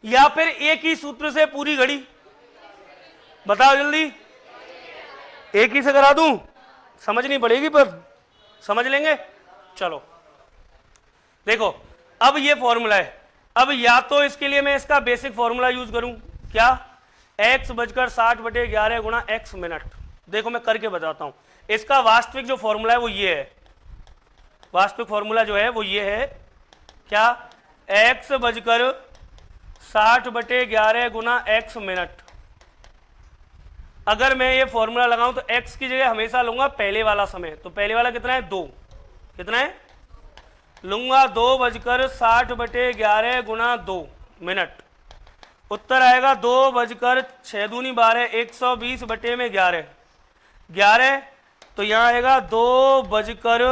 या फिर एक ही सूत्र से पूरी घड़ी। बताओ जल्दी, एक ही से करा दूं? समझनी पड़ेगी, पर समझ लेंगे। चलो देखो, अब ये फॉर्मूला है। अब या तो इसके लिए मैं इसका बेसिक फॉर्मूला यूज करूं, क्या? x बजकर 60/11 गुना x मिनट। देखो मैं करके बताता हूं। इसका वास्तविक जो फॉर्मूला है वो ये है, वास्तविक फॉर्मूला जो है वो ये है, क्या? x बजकर 60/11 गुना x मिनट। अगर मैं ये फॉर्मूला लगाऊं तो x की जगह हमेशा लूंगा पहले वाला समय। तो पहले वाला कितना है? 2। कितना है? लूंगा 2 बजकर 60/11 गुना 2 मिनट। उत्तर आएगा 2 बजकर 6 दूनी 12, 120 बटे में 11। तो यहाँ आएगा 2 बजकर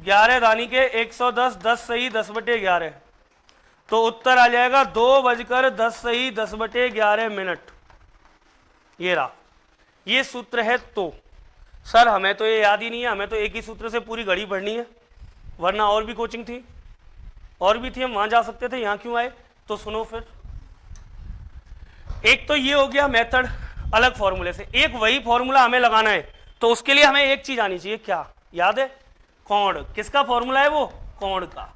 11 दानी के 110, 10 सही 10/11। तो उत्तर आ जाएगा 2 बजकर 10 सही 10/11 मिनट। ये रहा, ये सूत्र है। तो सर हमें तो ये याद ही नहीं है, हमें तो एक ही सूत्र से पूरी घड़ी पढ़नी है, वरना और भी कोचिंग थी, और भी थी, हम वहां जा सकते थे, यहाँ क्यों आए? तो सुनो फिर, एक तो ये हो गया मेथड अलग फॉर्मूले से। एक वही फॉर्मूला हमें लगाना है, तो उसके लिए हमें एक चीज आनी चाहिए, क्या याद है? कोण। किसका फॉर्मूला है वो? कोण का।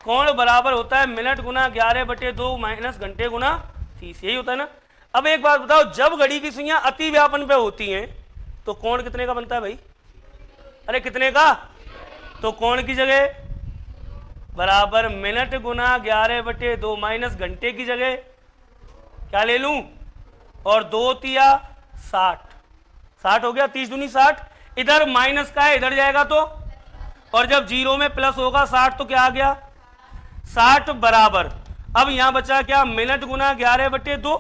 कोण बराबर होता है मिनट गुना 11/2 माइनस घंटे गुना 30, यही होता है ना। अब एक बात बताओ, जब घड़ी की सुइयां अति व्यापन पे होती हैं तो कोण कितने का बनता है भाई? अरे कितने का? तो कोण की जगह बराबर मिनट गुना 11/2 माइनस घंटे की जगह क्या ले लूं? और 2 तिया 60, 60 हो गया, 30 दूनी 60, इधर माइनस का है इधर जाएगा तो, और जब जीरो में प्लस होगा 60 तो क्या आ गया? 60 बराबर, अब यहां बचा क्या? मिनट गुना 11/2।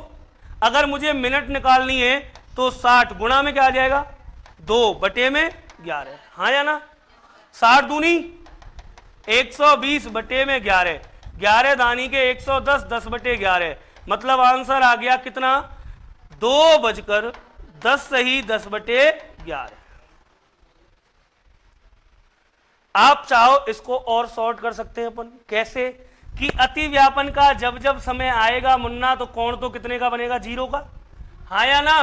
अगर मुझे मिनट निकालनी है तो 60 गुना में क्या आ जाएगा? 2/11। हाँ या ना? 60 दूनी 120/11, 11 दानी के 110, 10/11, मतलब आंसर आ गया कितना? 2:10 सही 10/11। आप चाहो इसको और शॉर्ट कर सकते हैं अपन, कैसे कि अति व्यापन का जब जब समय आएगा मुन्ना तो कोण तो कितने का बनेगा? 0 का। हाँ या ना?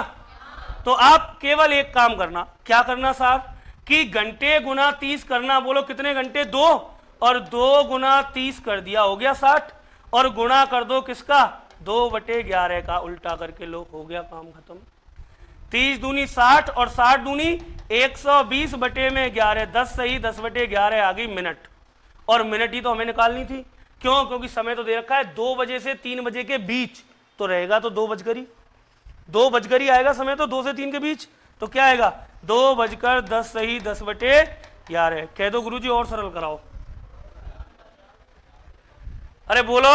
तो आप केवल एक काम करना, क्या करना साहब, कि घंटे गुना 30 करना। बोलो कितने घंटे? 2, और 2 गुना 30 कर दिया, हो गया 60, और गुणा कर दो किसका? 2/11 का, उल्टा करके लो, हो गया काम खत्म। 30 दूनी 60 और 60 दूनी 120/11, 10 सही 10/11 आ गई मिनट। और मिनट ही तो हमें निकालनी थी, क्यों? क्योंकि समय तो दे रखा है 2 बजे से 3 बजे के बीच, तो रहेगा तो 2 बजकर ही आएगा समय, तो 2 से 3 के बीच, तो क्या आएगा? 2:10 सही 10/11। कह दो गुरुजी और सरल कराओ। अरे बोलो,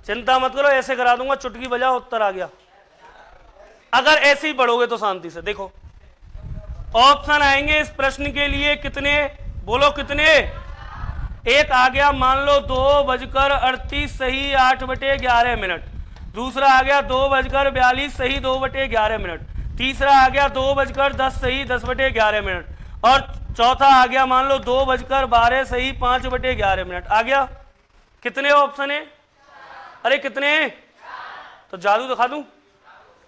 चिंता मत करो, ऐसे करा दूंगा, चुटकी बजाओ उत्तर आ गया। अगर ऐसे ही पढ़ोगे तो शांति से देखो, ऑप्शन आएंगे इस प्रश्न के लिए कितने? बोलो कितने? एक आ गया मान लो 2:38 सही 8/11 मिनट, दूसरा आ गया 2:42 सही 2/11 मिनट, तीसरा आ गया 2:10 सही 10/11 मिनट, और चौथा आ गया मान लो 2:12 सही 5/11 मिनट। आ गया कितने ऑप्शन है? अरे कितने? तो जादू दिखा दूं?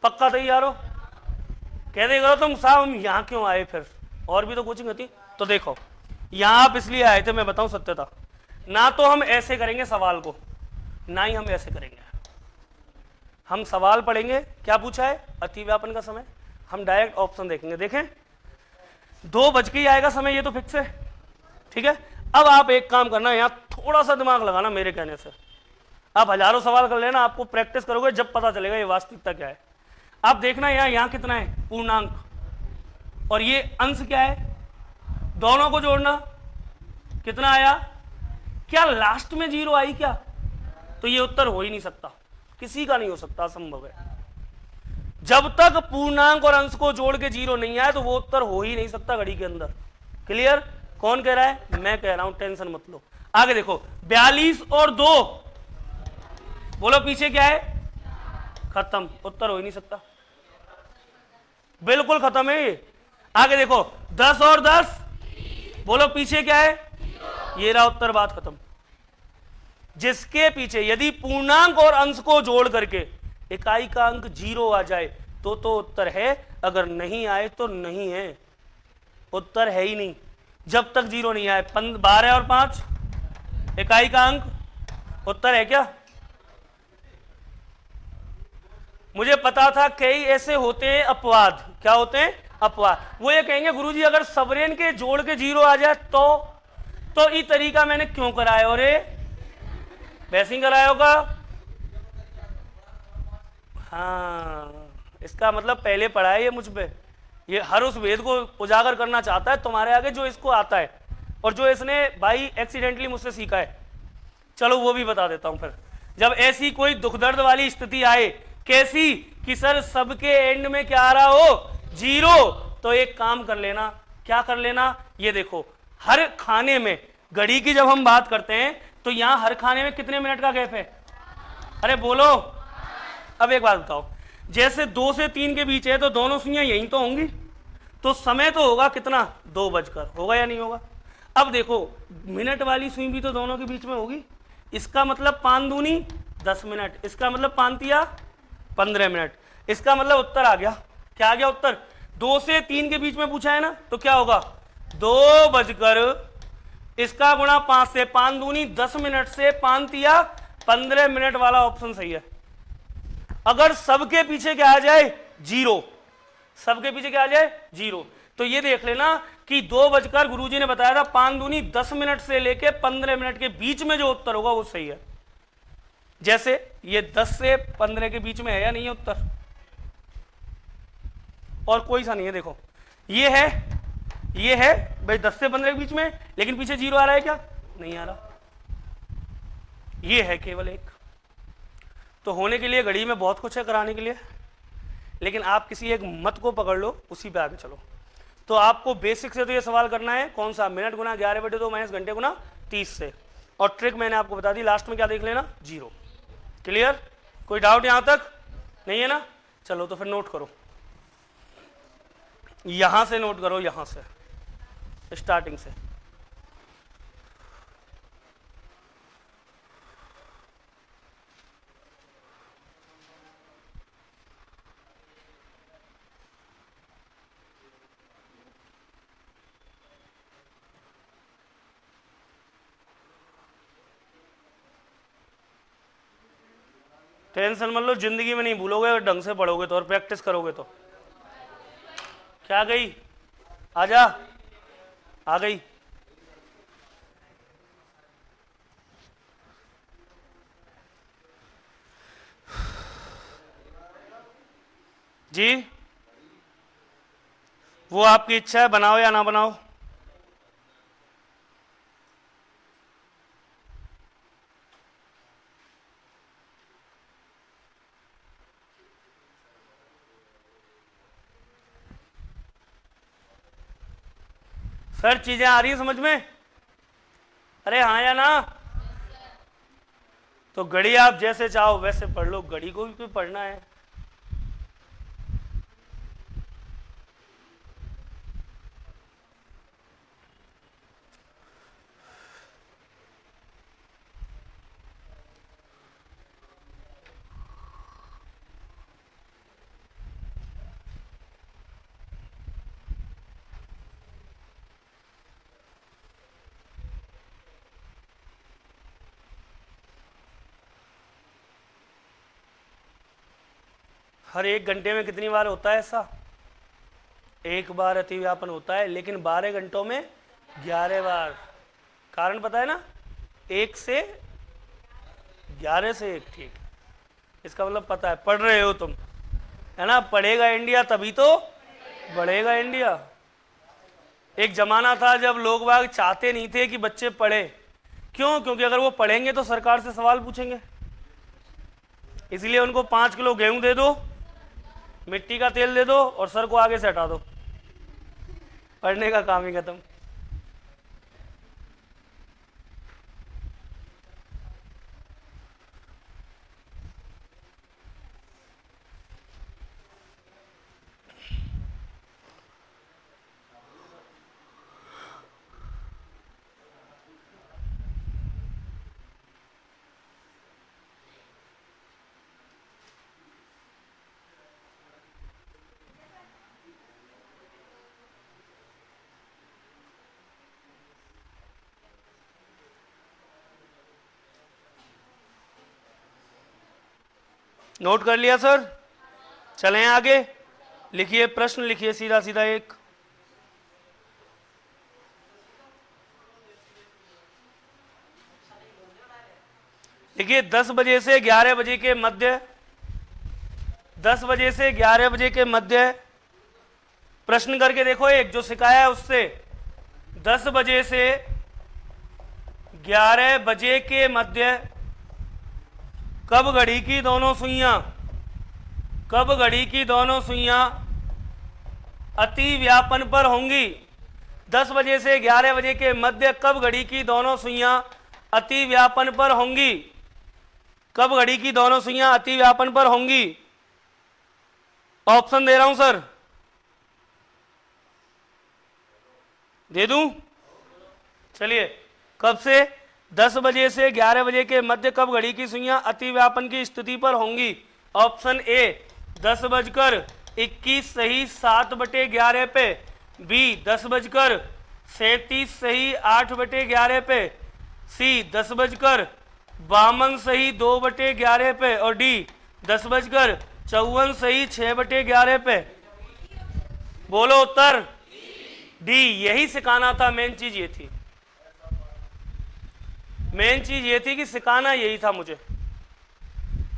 पक्का तैयार हो? कह दे करो तुम साहब हम यहां क्यों आए, फिर और भी तो कोचिंग होती। तो देखो यहां आप इसलिए आए थे, मैं बताऊं सत्यता, ना तो हम ऐसे करेंगे सवाल को, ना ही हम ऐसे करेंगे। हम सवाल पढ़ेंगे, क्या पूछा है? अतिव्यापन का समय। हम डायरेक्ट ऑप्शन देखेंगे। देखें 2 बज के ही आएगा समय, ये तो फिक्स है, ठीक है। अब आप एक काम करना, यहां थोड़ा सा दिमाग लगाना मेरे कहने से। आप हजारों सवाल कर लेना, आपको प्रैक्टिस करोगे जब पता चलेगा ये वास्तविकता क्या है। आप देखना यहां कितना है? पूर्णांक, और ये अंश क्या है? दोनों को जोड़ना, कितना आया? क्या लास्ट में 0 आई क्या? तो ये उत्तर हो ही नहीं सकता, किसी का नहीं हो सकता, असंभव है। जब तक पूर्णांक और अंश को जोड़ के 0 नहीं आए तो वो उत्तर हो ही नहीं सकता घड़ी के अंदर। क्लियर? कौन कह रहा है? मैं कह रहा हूं, टेंशन मत लो। आगे देखो 42 और 2, बोलो पीछे क्या है? खत्म, उत्तर हो ही नहीं सकता, बिल्कुल खत्म है ये। आगे देखो 10 और 10, बोलो पीछे क्या है? ये रहा उत्तर, बात खत्म। जिसके पीछे यदि पूर्णांक और अंश को जोड़ करके इकाई का अंक 0 आ जाए तो उत्तर है, अगर नहीं आए तो नहीं है, उत्तर है ही नहीं जब तक 0 नहीं आए। 12 और 5 इकाई का अंक, उत्तर है क्या? मुझे पता था कई ऐसे होते हैं अपवाद। क्या होते हैं? अपवाद। वो ये कहेंगे गुरुजी अगर सबरेन के जोड़ के 0 आ जाए तो ये तरीका मैंने क्यों कराया? और वैसे ही कराया होगा। हाँ, इसका मतलब पहले पढ़ा है ये मुझ पे। ये हर उस वेद को उजागर करना चाहता है तुम्हारे आगे जो इसको आता है और जो इसने भाई एक्सीडेंटली मुझसे सीखा है। चलो वो भी बता देता हूं। फिर जब ऐसी कोई दुख दर्द वाली स्थिति आए, कैसी कि सर सबके एंड में क्या आ रहा हो? 0, तो एक काम कर लेना। क्या कर लेना? ये देखो हर खाने में, घड़ी की जब हम बात करते हैं तो यहां हर खाने में कितने मिनट का गैप है? अरे बोलो। अब एक बात बताओ, जैसे 2 से 3 के बीच है तो दोनों सुइयां यहीं तो होंगी, तो समय तो होगा कितना? 2 बजकर, होगा या नहीं होगा? अब देखो मिनट वाली सुई भी तो दोनों के बीच में होगी, इसका मतलब 5 दूनी 10 मिनट, इसका मतलब 5 तिया 15 मिनट। इसका मतलब उत्तर आ गया। क्या आ गया उत्तर? 2 से 3 के बीच में पूछा है ना, तो क्या होगा? 2 बजकर इसका गुणा 5 से, 5 दूनी 10 मिनट से 5 तिया 15 मिनट वाला ऑप्शन सही है। अगर सबके पीछे क्या आ जाए, 0, सबके पीछे क्या आ जाए, 0, तो ये देख लेना कि 2 बजकर गुरुजी ने बताया था 5 दूनी 10 मिनट से लेके 15 मिनट के बीच में जो उत्तर होगा वो सही है। जैसे ये 10 से 15 के बीच में है या नहीं है उत्तर, और कोई सा नहीं है। देखो ये है भाई 10 से 15 के बीच में, लेकिन पीछे 0 आ रहा है क्या, नहीं आ रहा, ये है केवल एक। तो होने के लिए घड़ी में बहुत कुछ है कराने के लिए, लेकिन आप किसी एक मत को पकड़ लो, उसी पे आगे चलो। तो आपको बेसिक से तो ये सवाल करना है, कौन सा, मिनट गुना 11/2 माइनस घंटे गुना 30 से, और ट्रिक मैंने आपको बता दी, लास्ट में क्या देख लेना, 0। क्लियर, कोई डाउट यहां तक नहीं है ना? चलो तो फिर नोट करो, यहां से नोट करो, यहां से स्टार्टिंग से। टेंशन मत लो, जिंदगी में नहीं भूलोगे अगर ढंग से पढ़ोगे तो, और प्रैक्टिस करोगे तो। क्या गई, आजा, आ गई। जी वो आपकी इच्छा है, बनाओ या ना बनाओ। सर चीजें आ रही है समझ में, अरे हाँ या ना? तो घड़ी आप जैसे चाहो वैसे पढ़ लो, घड़ी को भी पढ़ना है। हर 1 घंटे में कितनी बार होता है ऐसा, 1 बार अतिव्यापन होता है, लेकिन 12 घंटों में 11 बार। कारण पता है ना, 1 से 11 से 1, ठीक, इसका मतलब पता है, पढ़ रहे हो तुम, है ना? पढ़ेगा इंडिया तभी तो बढ़ेगा इंडिया। एक जमाना था जब लोग बाग चाहते नहीं थे कि बच्चे पढ़े, क्यों? क्योंकि अगर वो पढ़ेंगे तो सरकार से सवाल पूछेंगे, इसलिए उनको 5 किलो गेहूं दे दो, मिट्टी का तेल दे दो और सर को आगे से हटा दो, पढ़ने का काम ही खत्म। नोट कर लिया सर? चलें आगे, लिखिए प्रश्न, लिखिए सीधा सीधा एक। देखिए 10 बजे से 11 बजे के मध्य, 10 बजे से 11 बजे के मध्य प्रश्न करके देखो, एक जो सिखाया है उससे। 10 बजे से 11 बजे के मध्य कब घड़ी की दोनों सुइयां, कब घड़ी की दोनों सुइयां अति व्यापन पर होंगी? 10 बजे से 11 बजे के मध्य कब घड़ी की दोनों सुइयां अति व्यापन पर होंगी? कब घड़ी की दोनों सुइयां अति व्यापन पर होंगी? ऑप्शन दे रहा हूं सर, दे दूं? चलिए, कब से? 10 बजे से 11 बजे के मध्य कब घड़ी की सुइयां अति व्यापन की स्थिति पर होंगी? ऑप्शन ए 10:21 सही 7/11 पे, बी 10:37 सही 8/11 पे, सी 10:52 सही 2/11 पे, और डी 10:54 सही 6/11 पे। बोलो उत्तर डी। यही सिखाना था, मेन चीज ये थी, मेन चीज ये थी कि सिखाना यही था मुझे,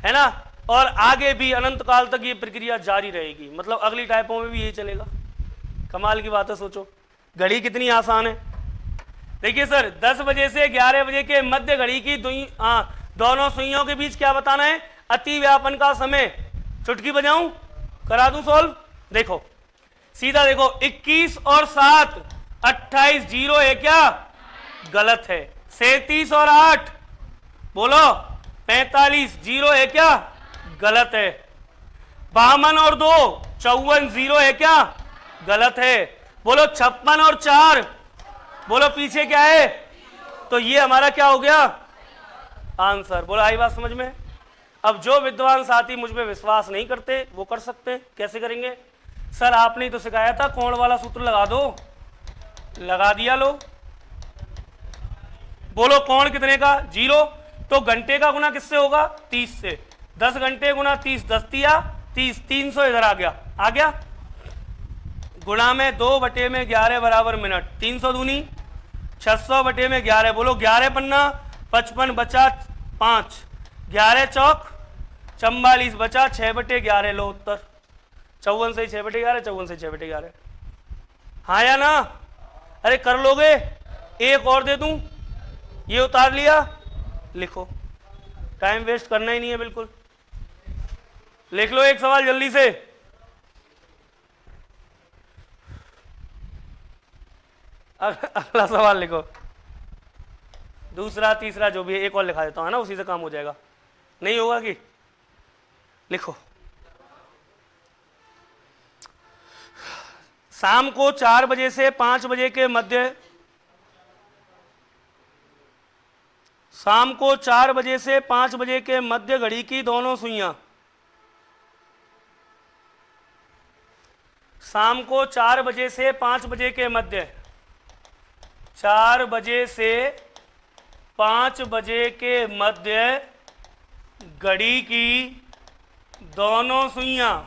है ना। और आगे भी अनंत काल तक ये प्रक्रिया जारी रहेगी, मतलब अगली टाइपों में भी यही चलेगा। कमाल की बात है, सोचो घड़ी कितनी आसान है। देखिए सर, 10 बजे से 11 बजे के मध्य घड़ी की दोनों सुइयों के बीच क्या बताना है? अति व्यापन का समय। चुटकी बजाऊं, करा दूं सॉल्व? देखो सीधा देखो, 21 और 7 28, 0 है क्या? गलत है। 37 और 8 बोलो 45, 0 है क्या? गलत है। 52 और 2 54, 0 है क्या? गलत है। बोलो 56 और 4 बोलो पीछे क्या है? तो ये हमारा क्या हो गया? आंसर। बोलो आई बात समझ में? अब जो विद्वान साथी मुझ पे विश्वास नहीं करते वो कर सकते हैं। कैसे करेंगे? सर आपने तो सिखाया था कोण वाला सूत्र लगा दो, लगा दिया। लो बोलो कोण कितने का? 0। तो घंटे का गुना किससे होगा? 30 से। 10 घंटे गुना 30, 10 तिया 30, 300 इधर आ गया, आ गया। गुणा में 2/11 बराबर मिनट, 300 दूनी 600/11। बोलो 11 पन्ना 55 बचा 5, 11 चौक 44 बचा 6/11। लो उत्तर 54 से 6/11, 54 से 6/11। हाँ या ना? अरे कर लोगे? एक और दे दूं? ये उतार लिया, लिखो, टाइम वेस्ट करना ही नहीं है बिल्कुल। लिख लो एक सवाल जल्दी से। अगला सवाल लिखो, दूसरा तीसरा जो भी है, एक और लिखा देता हूं, है ना, उसी से काम हो जाएगा। नहीं होगा कि? लिखो, शाम को 4 बजे से 5 बजे के मध्य, शाम को 4 बजे से 5 बजे के मध्य घड़ी की दोनों सुइयां, शाम को 4 बजे से 5 बजे के मध्य, 4 बजे से 5 बजे के मध्य घड़ी की दोनों सुइयां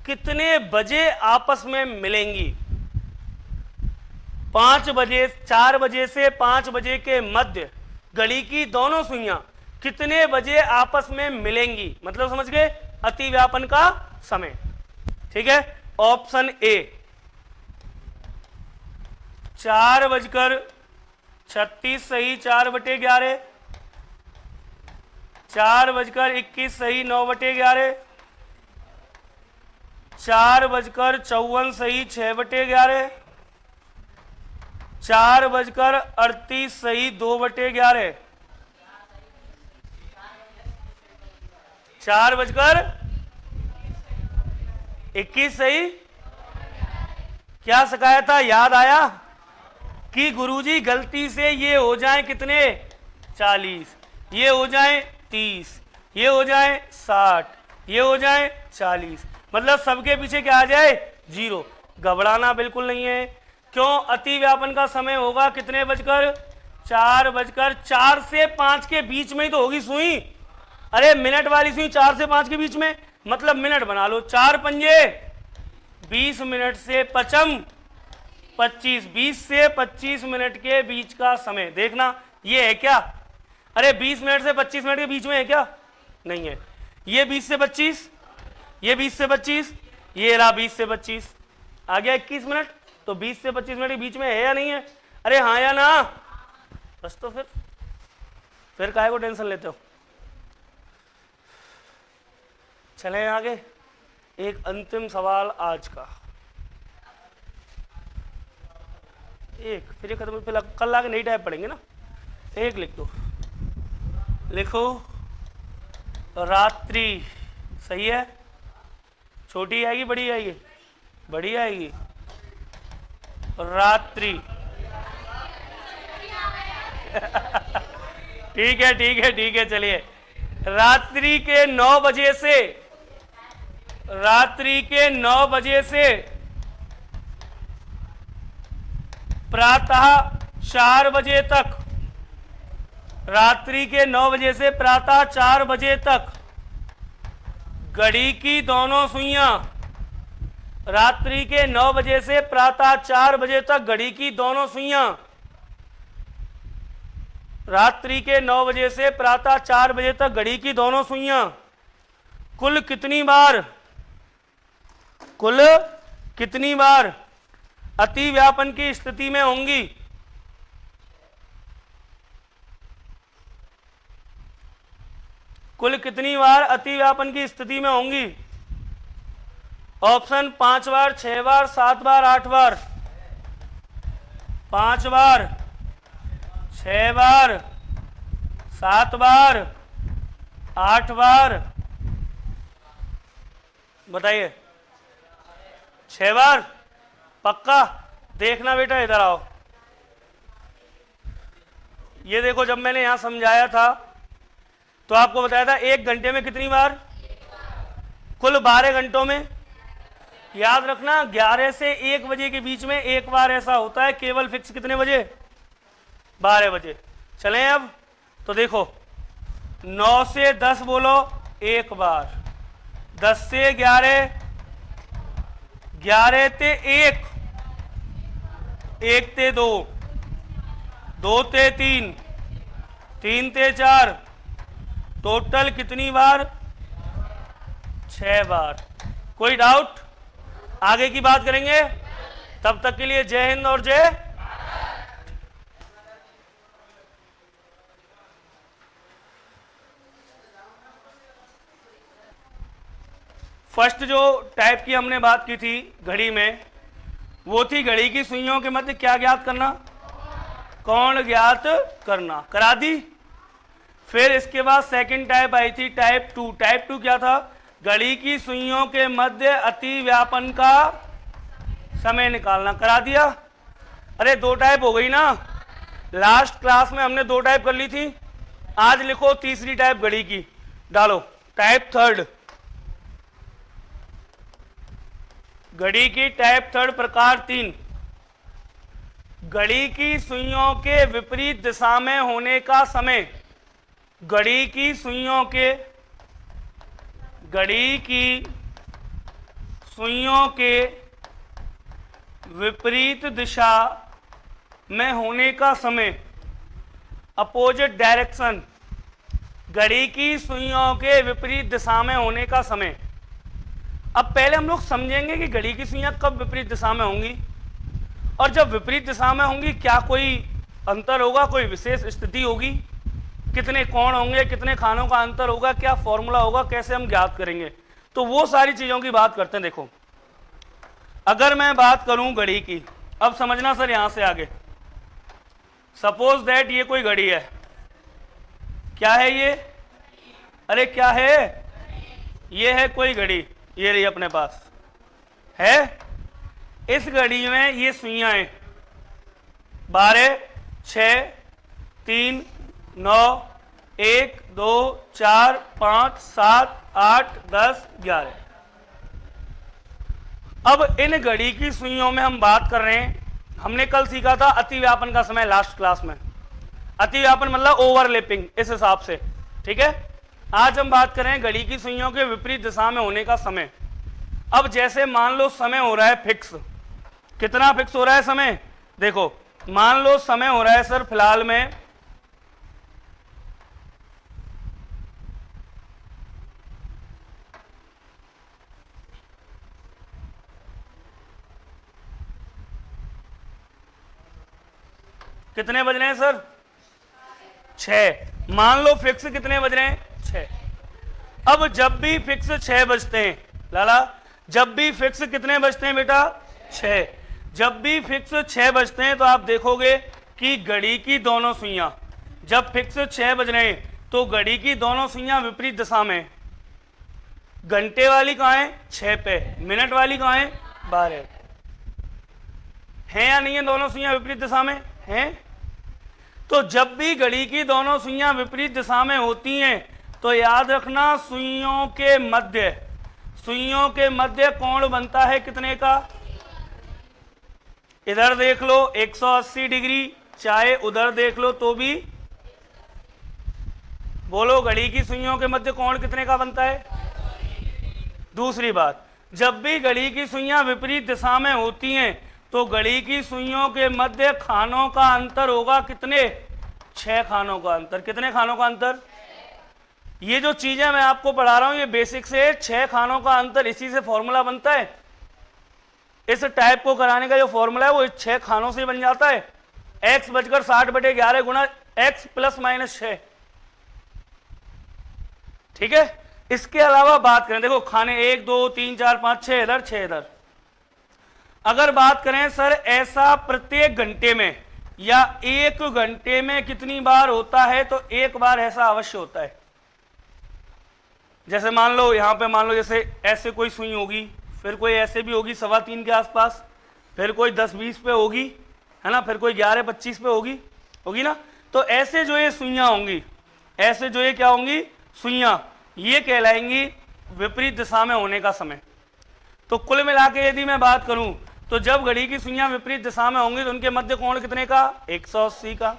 कितने बजे आपस में मिलेंगी? 5 बजे, 4 बजे से 5 बजे के मध्य घड़ी की दोनों सुइयां कितने बजे आपस में मिलेंगी? मतलब समझ गए? अति व्यापन का समय। ठीक है, ऑप्शन ए 4:36 सही 4/11, 4:21 सही 9/11, 4:54 सही 6/11, 4:38 सही 2/11, 4:21 सही। क्या सिखाया था? याद आया कि गुरुजी गलती से ये हो जाए कितने? 40, ये हो जाए 30, ये हो जाए 60, ये हो जाए 40, मतलब सबके पीछे क्या आ जाए? 0। घबराना बिल्कुल नहीं है। क्यों? अति व्यापन का समय होगा कितने बजकर? 4 से 5 के बीच में ही तो होगी सुई। अरे मिनट वाली सुई 4 से 5 के बीच में, मतलब मिनट बना लो। 4 पंजे 20 मिनट से 25, 20 से 25 मिनट के बीच का समय। देखना ये है क्या? अरे 20 मिनट से 25 मिनट के बीच में है क्या? नहीं है। ये 20 से 25, ये 20 से 25, ये रहा 20 से 25, आ गया 21 मिनट। तो 20 से 25 मिनट के बीच में है या नहीं है? अरे हाँ या ना? बस तो फिर काहे को टेंशन लेते हो? चलें आगे। एक अंतिम सवाल आज का, एक फिर खत्म, फिर कल आगे नई टाइप पढ़ेंगे ना। एक लिख दो, लिखो रात्रि। सही है? छोटी आएगी बड़ी आएगी? बड़ी आएगी। रात्रि। ठीक है ठीक है ठीक है, चलिए। रात्रि के 9 बजे से, रात्रि के 9 बजे से प्रातः 4 बजे तक, रात्रि के 9 बजे से प्रातः 4 बजे तक घड़ी की दोनों सुइयां रात्रि के 9 बजे से प्रातः 4 बजे तक, घड़ी की दोनों सुइयां रात्रि के 9 बजे से प्रातः 4 बजे तक, घड़ी की दोनों सुइयां कुल कितनी बार अति व्यापन की स्थिति में होंगी? कुल कितनी बार अति व्यापन की स्थिति में होंगी? ऑप्शन 5 बार, 6 बार, 7 बार, 8 बार। 5 बार, 6 बार, 7 बार, 8 बार। बताइए। 6 बार पक्का? देखना बेटा, इधर आओ। ये देखो, जब मैंने यहां समझाया था तो आपको बताया था 1 घंटे में कितनी बार? कुल 12 घंटों में। याद रखना 11 से 1 बजे के बीच में एक बार ऐसा होता है, केवल फिक्स कितने बजे? 12 बजे। चलें अब तो देखो, 9 से 10 बोलो एक बार, 10 से 11, 11 ते 1, 1 ते 2, 2 ते 3, 3 ते 4, टोटल कितनी बार? 6 बार। कोई डाउट? आगे की बात करेंगे। तब तक के लिए जय हिंद और जय। फर्स्ट जो टाइप की हमने बात की थी घड़ी में, वो थी घड़ी की सुइयों के मध्य क्या ज्ञात करना? कोण ज्ञात करना। करा दी। फिर इसके बाद सेकंड टाइप आई थी टाइप 2। टाइप 2 क्या था? घड़ी की सुइयों के मध्य अति व्यापन का समय निकालना। करा दिया। अरे 2 टाइप हो गई ना, लास्ट क्लास में हमने 2 टाइप कर ली थी। आज लिखो तीसरी टाइप घड़ी की, डालो टाइप 3। घड़ी की टाइप 3 प्रकार 3। घड़ी की सुइयों के विपरीत दिशा में होने का समय। घड़ी की सुइयों के विपरीत दिशा में होने का समय, अपोजिट डायरेक्शन। घड़ी की सुइयों के विपरीत दिशा में होने का समय। अब पहले हम लोग समझेंगे कि घड़ी की सुइयां कब विपरीत दिशा में होंगी, और जब विपरीत दिशा में होंगी क्या कोई अंतर होगा, कोई विशेष स्थिति होगी, कितने कोण होंगे, कितने खानों का अंतर होगा, क्या फॉर्मूला होगा, कैसे हम ज्ञात करेंगे। तो वो सारी चीजों की बात करते हैं। देखो, अगर मैं बात करूं घड़ी की, अब समझना सर यहां से आगे। सपोज दैट ये कोई घड़ी है। क्या है ये? अरे क्या है? ये है कोई घड़ी, ये रही अपने पास है। इस घड़ी में ये सुइयां हैं 12, 6, 3, 9, 1, 2, 4, 5, 7, 8, 10, 11। अब इन घड़ी की सुइयों में हम बात कर रहे हैं। हमने कल सीखा था अति व्यापन का समय, लास्ट क्लास में। अति व्यापन मतलब ओवरलैपिंग, इस हिसाब से। ठीक है। आज हम बात कर रहे हैं घड़ी की सुइयों के विपरीत दिशा में होने का समय। अब जैसे मान लो समय हो रहा है फिक्स। कितना फिक्स हो रहा है समय? देखो, मान लो समय हो रहा है सर फिलहाल में 6। मान लो फिक्स कितने बज रहे हैं? 6। अब जब भी फिक्स 6 बजते हैं, लाला, जब भी फिक्स कितने बजते हैं बेटा? 6। जब भी फिक्स 6 बजते हैं तो आप देखोगे कि घड़ी की दोनों सुइयां, जब फिक्स 6 बज रहे हैं तो घड़ी की दोनों सुइयां विपरीत दिशा में। घंटे वाली कहाँ है? 6 पे। मिनट वाली कहाँ है? 12 है या नहीं है? दोनों सुइयां विपरीत दिशा में हैं। तो जब भी घड़ी की दोनों सुइयां विपरीत दिशा में होती हैं तो याद रखना सुइयों के मध्य कोण बनता है कितने का? इधर देख लो 180 डिग्री, चाहे उधर देख लो तो भी। बोलो, घड़ी की सुइयों के मध्य कोण कितने का बनता है? दूसरी बात, जब भी घड़ी की सुइयां विपरीत दिशा में होती हैं तो घड़ी की सुइयों के मध्य खानों का अंतर होगा कितने? 6 खानों का अंतर। कितने खानों का अंतर? ये जो चीजें मैं आपको पढ़ा रहा हूं ये बेसिक से 6 खानों का अंतर, इसी से फॉर्मूला बनता है। इस टाइप को कराने का जो फॉर्मूला है वो 6 खानों से बन जाता है। x बचकर 60/11 गुना x प्लस माइनस 6। ठीक है। इसके अलावा बात करें, देखो खाने 1 2 3 4 5 6 इधर 6 इधर। अगर बात करें सर ऐसा प्रत्येक घंटे में या 1 घंटे में कितनी बार होता है, तो 1 बार ऐसा अवश्य होता है। जैसे मान लो यहां पे, मान लो जैसे ऐसे कोई सुई होगी, फिर कोई ऐसे भी होगी 3:15 के आसपास, फिर कोई 10-20 पे होगी, है ना, फिर कोई 11-25 पे होगी ना। तो ऐसे जो ये सुइयां होंगी, ऐसे जो ये क्या होंगी सुइयां, ये कहलाएंगी विपरीत दिशा में होने का समय। तो कुल मिला के यदि मैं बात करूं तो जब घड़ी की सुइयां विपरीत दिशा में होंगी तो उनके मध्य कोण कितने का? 180 का।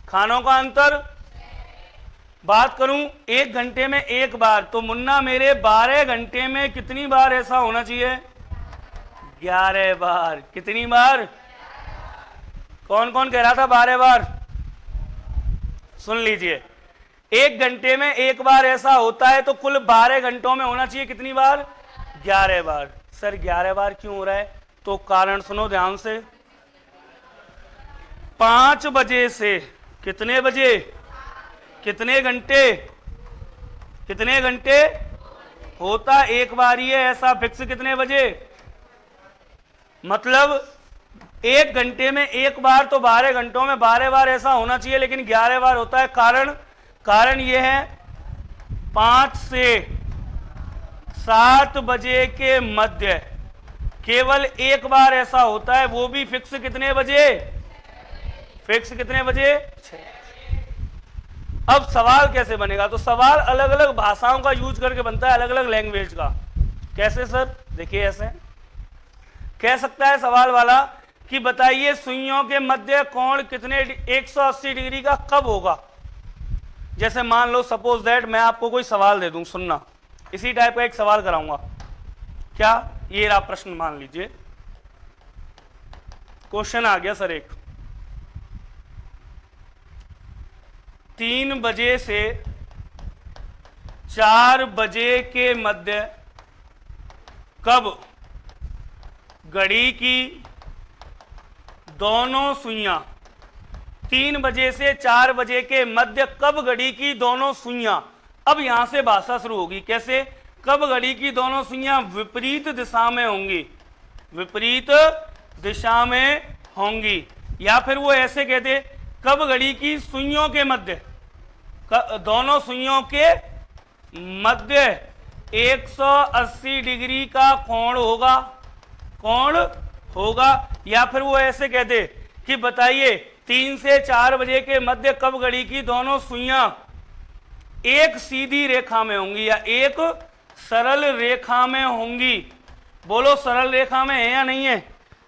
खानों का अंतर बात करूं 1 घंटे में 1 बार, तो मुन्ना मेरे 12 घंटे में कितनी बार ऐसा होना चाहिए? 11 बार। कितनी बार? कौन कौन कह रहा था 12 बार? सुन लीजिए, 1 घंटे में 1 बार ऐसा होता है तो कुल 12 घंटों में होना चाहिए कितनी बार? 11 बार। सर 11 बार क्यों हो रहा है? तो कारण सुनो ध्यान से। 5 बजे से कितने बजे? कितने घंटे? कितने घंटे होता? 1 बार ही है ऐसा फिक्स। कितने बजे? मतलब 1 घंटे में 1 बार, तो 12 घंटों में 12 बार ऐसा होना चाहिए, लेकिन 11 बार होता है। कारण यह है 5 से 7 बजे के मध्य केवल 1 बार ऐसा होता है, वो भी फिक्स कितने बजे? फिक्स कितने बजे? 6। अब सवाल कैसे बनेगा? तो सवाल अलग अलग भाषाओं का यूज करके बनता है, अलग अलग लैंग्वेज का। कैसे सर? देखिए ऐसे कह सकता है सवाल वाला कि बताइए सुइयों के मध्य कोण कितने 180 डिग्री का कब होगा। जैसे मान लो सपोज दैट मैं आपको कोई सवाल दे दूं, सुनना, इसी टाइप का एक सवाल कराऊंगा। क्या? ये रहा प्रश्न, मान लीजिए क्वेश्चन आ गया सर एक, 3 बजे से 4 बजे के मध्य कब घड़ी की दोनों सुइयां, 3 बजे से 4 बजे के मध्य कब घड़ी की दोनों सुइयां। अब यहां से भाषा शुरू होगी। कैसे? कब घड़ी की दोनों सुइयां विपरीत दिशा में होंगी, विपरीत दिशा में होंगी। या फिर वो ऐसे कहते कब घड़ी की सुइयों के मध्य, दोनों सुइयों के मध्य 180 डिग्री का कोण होगा, कोण होगा। या फिर वो ऐसे कहते कि बताइए 3 से 4 बजे के मध्य कब घड़ी की दोनों सुइयां एक सीधी रेखा में होंगी या एक सरल रेखा में होंगी। बोलो सरल रेखा में है या नहीं है?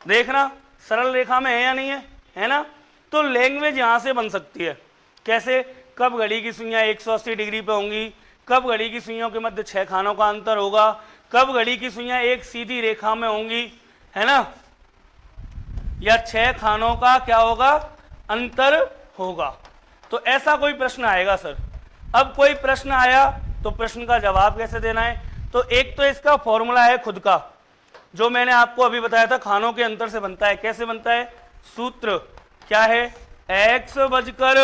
देखना सरल रेखा में है या नहीं है ना। तो लैंग्वेज यहां से बन सकती है। कैसे? कब घड़ी की सुइयां 180 डिग्री पे होंगी, कब घड़ी की सुइयों के मध्य 6 खानों का अंतर होगा, कब घड़ी की सुइयां एक सीधी रेखा में होंगी, है ना, या 6 खानों का क्या होगा? अंतर होगा। तो ऐसा कोई प्रश्न आएगा सर। अब कोई प्रश्न आया तो प्रश्न का जवाब कैसे देना है? तो एक तो इसका फॉर्मूला है खुद का, जो मैंने आपको अभी बताया था, खानों के अंतर से बनता है। कैसे बनता है? सूत्र क्या है? x बजकर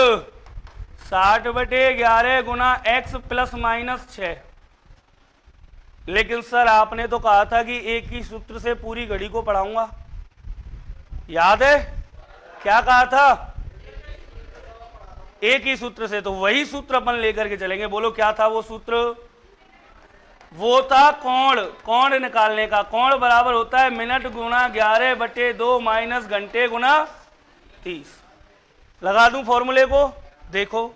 60/11 गुना x प्लस माइनस 6। लेकिन सर आपने तो कहा था कि एक ही सूत्र से पूरी घड़ी को पढ़ाऊंगा, याद है? क्या कहा था? एक ही सूत्र से। तो वही सूत्र अपन लेकर के चलेंगे। बोलो क्या था वो सूत्र? वो था कोण, कोण निकालने का। कोण बराबर होता है मिनट गुना 11/2 माइनस घंटे गुना 30। लगा दूं फॉर्मूले को? देखो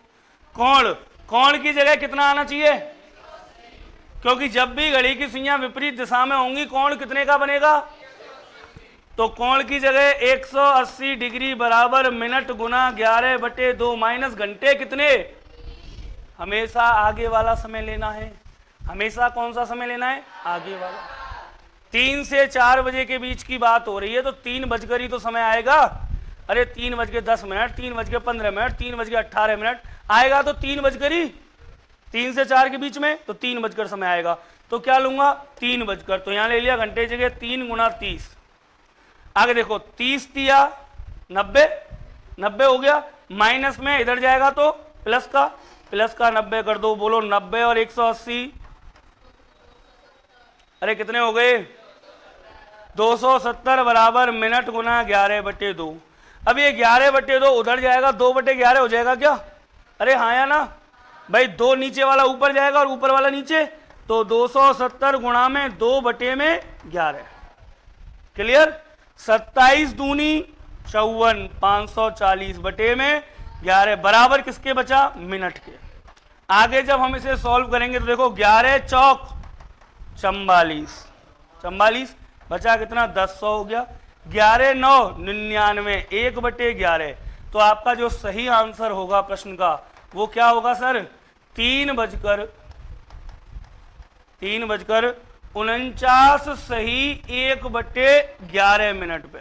कोण, कोण की जगह कितना आना चाहिए? क्योंकि जब भी घड़ी की सुइयां विपरीत दिशा में होंगी कोण कितने का बनेगा? तो कोण की जगह 180 डिग्री बराबर मिनट गुना 11/2 माइनस घंटे कितने? हमेशा आगे वाला समय लेना है। हमेशा कौन सा समय लेना है? आगे वाला। 3 से 4 बजे के बीच की बात हो रही है, तो 3 बजकर ही तो समय आएगा। अरे 3:10, 3:15, 3:18 आएगा तो 3 बजकर ही, 3 से 4 के बीच में, तो 3 बजकर समय आएगा। तो क्या लूंगा? 3 बजकर। तो यहां ले लिया घंटे जगह 3 गुना 30। आगे देखो 30 दिया 90, 90 हो गया। माइनस में इधर जाएगा तो प्लस का 90 कर दो। बोलो 90 और 180, अरे कितने हो गए? 270 बराबर मिनट गुना 11/2। अब ये 11/2 उधर जाएगा, 2/11 हो जाएगा क्या? अरे हाँ या ना भाई? 2 नीचे वाला ऊपर जाएगा और ऊपर वाला नीचे, तो 270 गुणा में 2/11। क्लियर? 27 दूनी 54, 540/11 बराबर किसके बचा? मिनट के। आगे जब हम इसे सॉल्व करेंगे तो देखो 11 चौक 44 बचा कितना? 10 हो गया। 11 9 99, 1/11। तो आपका जो सही आंसर होगा प्रश्न का वो क्या होगा सर? 3:49 सही 1/11 मिनट पे।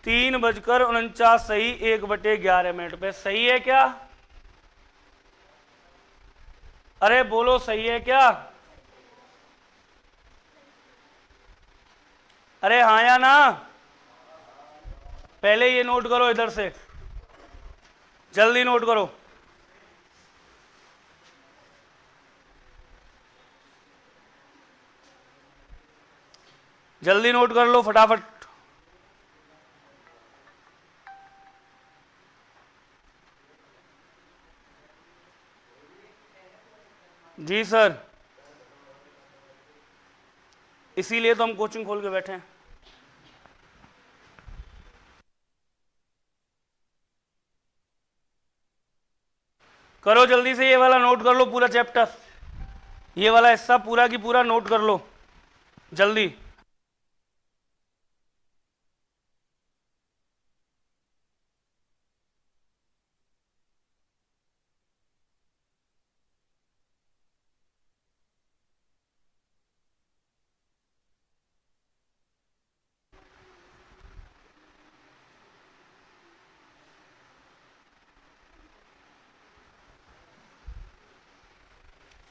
3:49 सही 1/11 मिनट पे। सही है क्या? अरे बोलो सही है क्या? अरे हाँ या ना? पहले ये नोट करो, इधर से जल्दी नोट करो। जल्दी नोट कर लो फटाफट। जी सर, इसीलिए तो हम कोचिंग खोल के बैठे हैं। करो जल्दी से, ये वाला नोट कर लो पूरा चैप्टर, ये वाला हिस्सा पूरा की पूरा नोट कर लो जल्दी।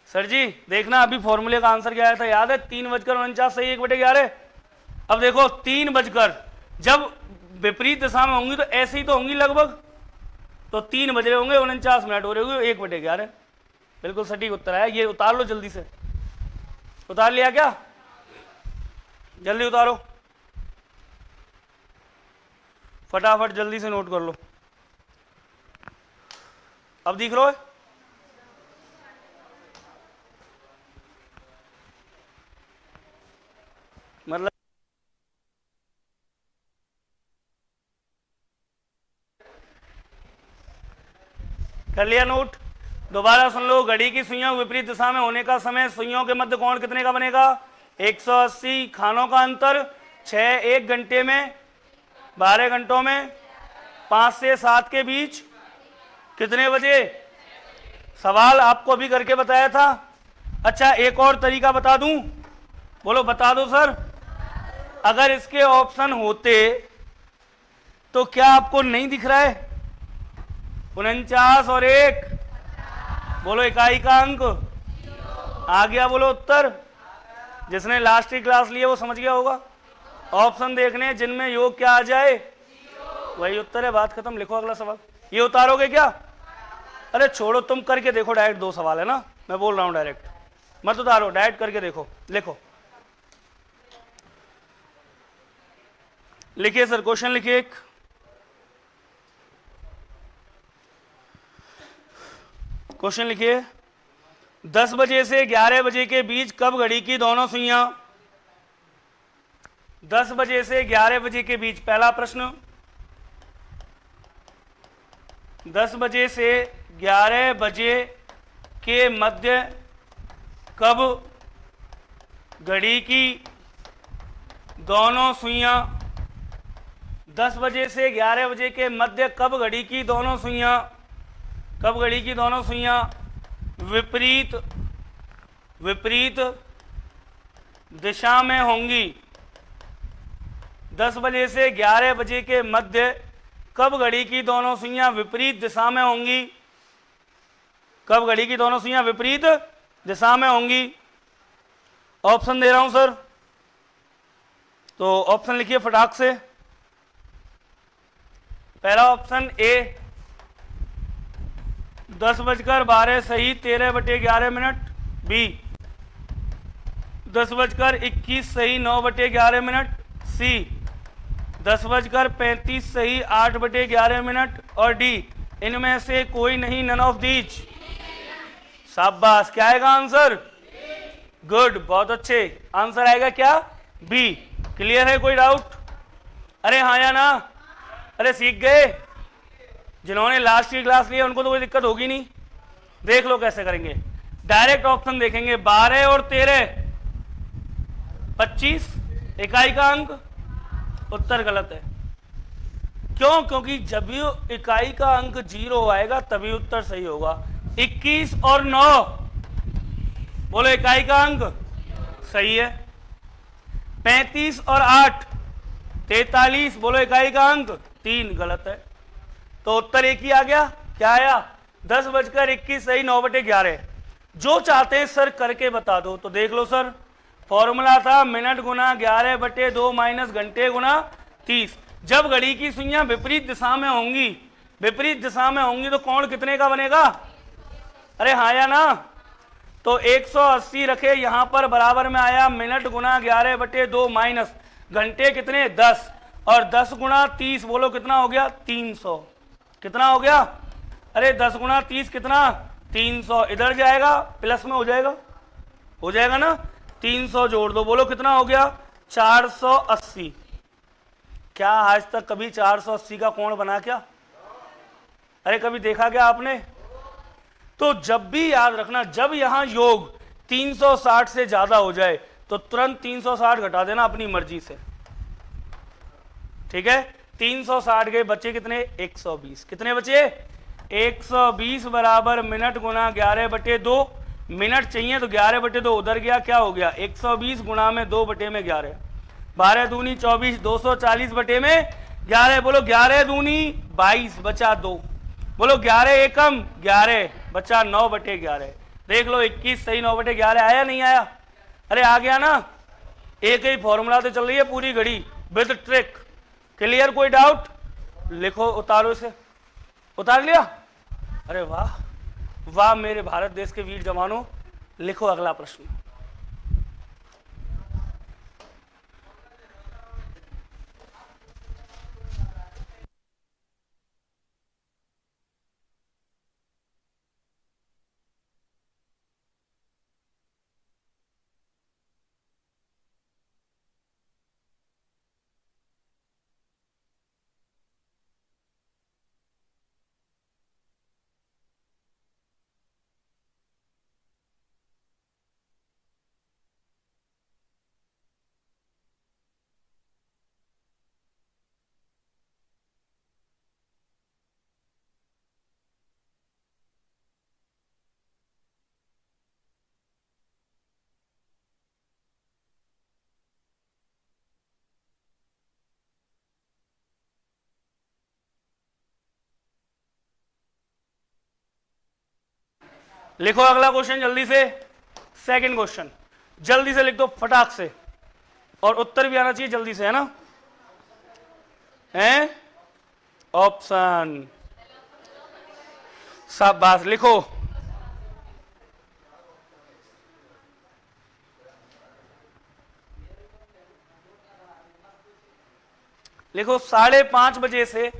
सर जी देखना, अभी फॉर्मूले का आंसर क्या आया था याद है? 3:49 सही 1/11। अब देखो 3 बजकर, जब विपरीत दिशा में होंगी तो ऐसे ही तो होंगी लगभग, तो 3 बज रहे होंगे, 49 मिनट हो रहे होंगे, 1/11। बिल्कुल सटीक उत्तर आया। ये उतार लो जल्दी से। उतार लिया क्या? जल्दी उतारो फटाफट, जल्दी से नोट कर लो। अब दिख रहा है? मतलब कर लिया नोट? दोबारा सुन लो। घड़ी की सुइयों विपरीत दिशा में होने का समय, सुइयों के मध्य कोण कितने का बनेगा? 180। खानों का अंतर 6 1 घंटे में, 12 घंटों में, 5 से 7 के बीच कितने बजे? सवाल आपको अभी करके बताया था। अच्छा एक और तरीका बता दूं? बोलो बता दो सर। अगर इसके ऑप्शन होते तो क्या आपको नहीं दिख रहा है? 49 और 1, बोलो इकाई का अंक आ गया। बोलो उत्तर। जिसने लास्ट की क्लास ली है वो समझ गया होगा। ऑप्शन देखने जिनमें योग क्या आ जाए वही उत्तर है। बात खत्म। लिखो अगला सवाल। ये उतारोगे क्या? अरे छोड़ो, तुम करके देखो डायरेक्ट। 2 सवाल है ना, मैं बोल रहा हूं डायरेक्ट मत उतारो, डायरेक्ट करके देखो। लिखो, लिखिए सर, क्वेश्चन लिखिए। एक क्वेश्चन लिखिए। 10 बजे से 11 बजे के बीच कब घड़ी की दोनों सुइयां? 10 बजे से 11 बजे के बीच, पहला प्रश्न। 10 बजे से 11 बजे के मध्य कब घड़ी की दोनों सुइयां? 10 बजे से 11 बजे के मध्य कब घड़ी की दोनों सुइयां, कब घड़ी की दोनों सुइयां विपरीत विपरीत दिशा में होंगी। 10 बजे से 11 बजे के मध्य कब घड़ी की दोनों सुइयां विपरीत दिशा में होंगी? कब घड़ी की दोनों सुइयां विपरीत दिशा में होंगी? ऑप्शन दे रहा हूं सर, तो ऑप्शन लिखिए फटाक से। पहला ऑप्शन ए 10:12 सही 13/11। बी 10:21 सही 9/11। सी 10:35 सही 8/11। और डी इनमें से कोई नहीं, नन ऑफ दीज। शाबाश, क्या आएगा आंसर? गुड, बहुत अच्छे। आंसर आएगा क्या? बी। क्लियर है? कोई डाउट? अरे हाँ या ना? अरे सीख गए? जिन्होंने लास्ट की क्लास ली है उनको तो कोई दिक्कत होगी नहीं। देख लो कैसे करेंगे। डायरेक्ट ऑप्शन देखेंगे। 12 और 13 25 इकाई का अंक। उत्तर गलत है। क्यों? क्योंकि जब भी इकाई का अंक 0 आएगा तभी उत्तर सही होगा। 21 और 9 बोलो इकाई का अंक सही है। 35 और 8 43 बोलो इकाई का अंक 3 गलत है। तो उत्तर एक ही आ गया। क्या आया? 10:21 सही 9/11। जो चाहते हैं सर करके बता दो। तो देख लो सर, फॉर्मूला था मिनट गुना 11/2 माइनस घंटे गुना 30। जब घड़ी की सुइयां विपरीत दिशा में होंगी, विपरीत दिशा में होंगी तो कोण कितने का बनेगा? अरे हाँ या ना? तो 180 रखे यहां पर, बराबर में आया मिनट गुना 11/2 माइनस घंटे कितने 10, और 10 गुना 30 बोलो कितना हो गया? 300। कितना हो गया? अरे 10 गुना 30 कितना? 300। इधर जाएगा प्लस में हो जाएगा ना? 300 जोड़ दो, बोलो कितना हो गया? 480। क्या आज तक कभी 480 का कोण बना क्या? अरे कभी देखा क्या आपने? तो जब भी याद रखना, जब यहां योग 360 से ज्यादा हो जाए तो तुरंत 360 घटा देना अपनी मर्जी से। ठीक है? 360 के बचे कितने? 120। कितने बचे? 120 बराबर मिनट गुना 11/2। मिनट चाहिए तो 11/2 उधर गया, क्या हो गया? 120 गुना में 2/11। 12 दूनी 24, 240/11। बोलो 11 दूनी 22, बचा 2। बोलो 11 एकम 11, बचा 9/11। देख लो 21 सही 9/11 आया नहीं आया? अरे आ गया ना? एक ही फॉर्मूला तो चल रही है पूरी घड़ी विद ट्रिक। क्लियर? कोई डाउट? लिखो, उतारो इसे। उतार लिया? अरे वाह वाह मेरे भारत देश के वीर जवानों। लिखो अगला प्रश्न। लिखो अगला क्वेश्चन जल्दी से। सेकंड क्वेश्चन जल्दी से लिख दो फटाक से, और उत्तर भी आना चाहिए जल्दी से, है ना? हैं? ऑप्शन। शाबाश, लिखो। लिखो 5:30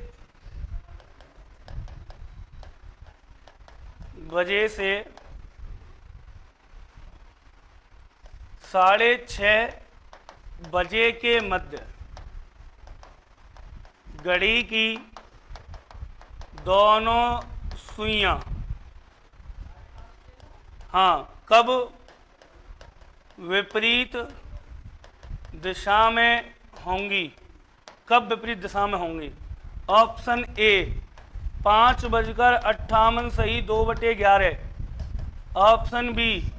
बजे से 6:30 बजे के मध्य घड़ी की दोनों सुइयां, हाँ, कब विपरीत दिशा में होंगी? कब विपरीत दिशा में होंगी? ऑप्शन ए 5:58 सही 2/11। ऑप्शन बी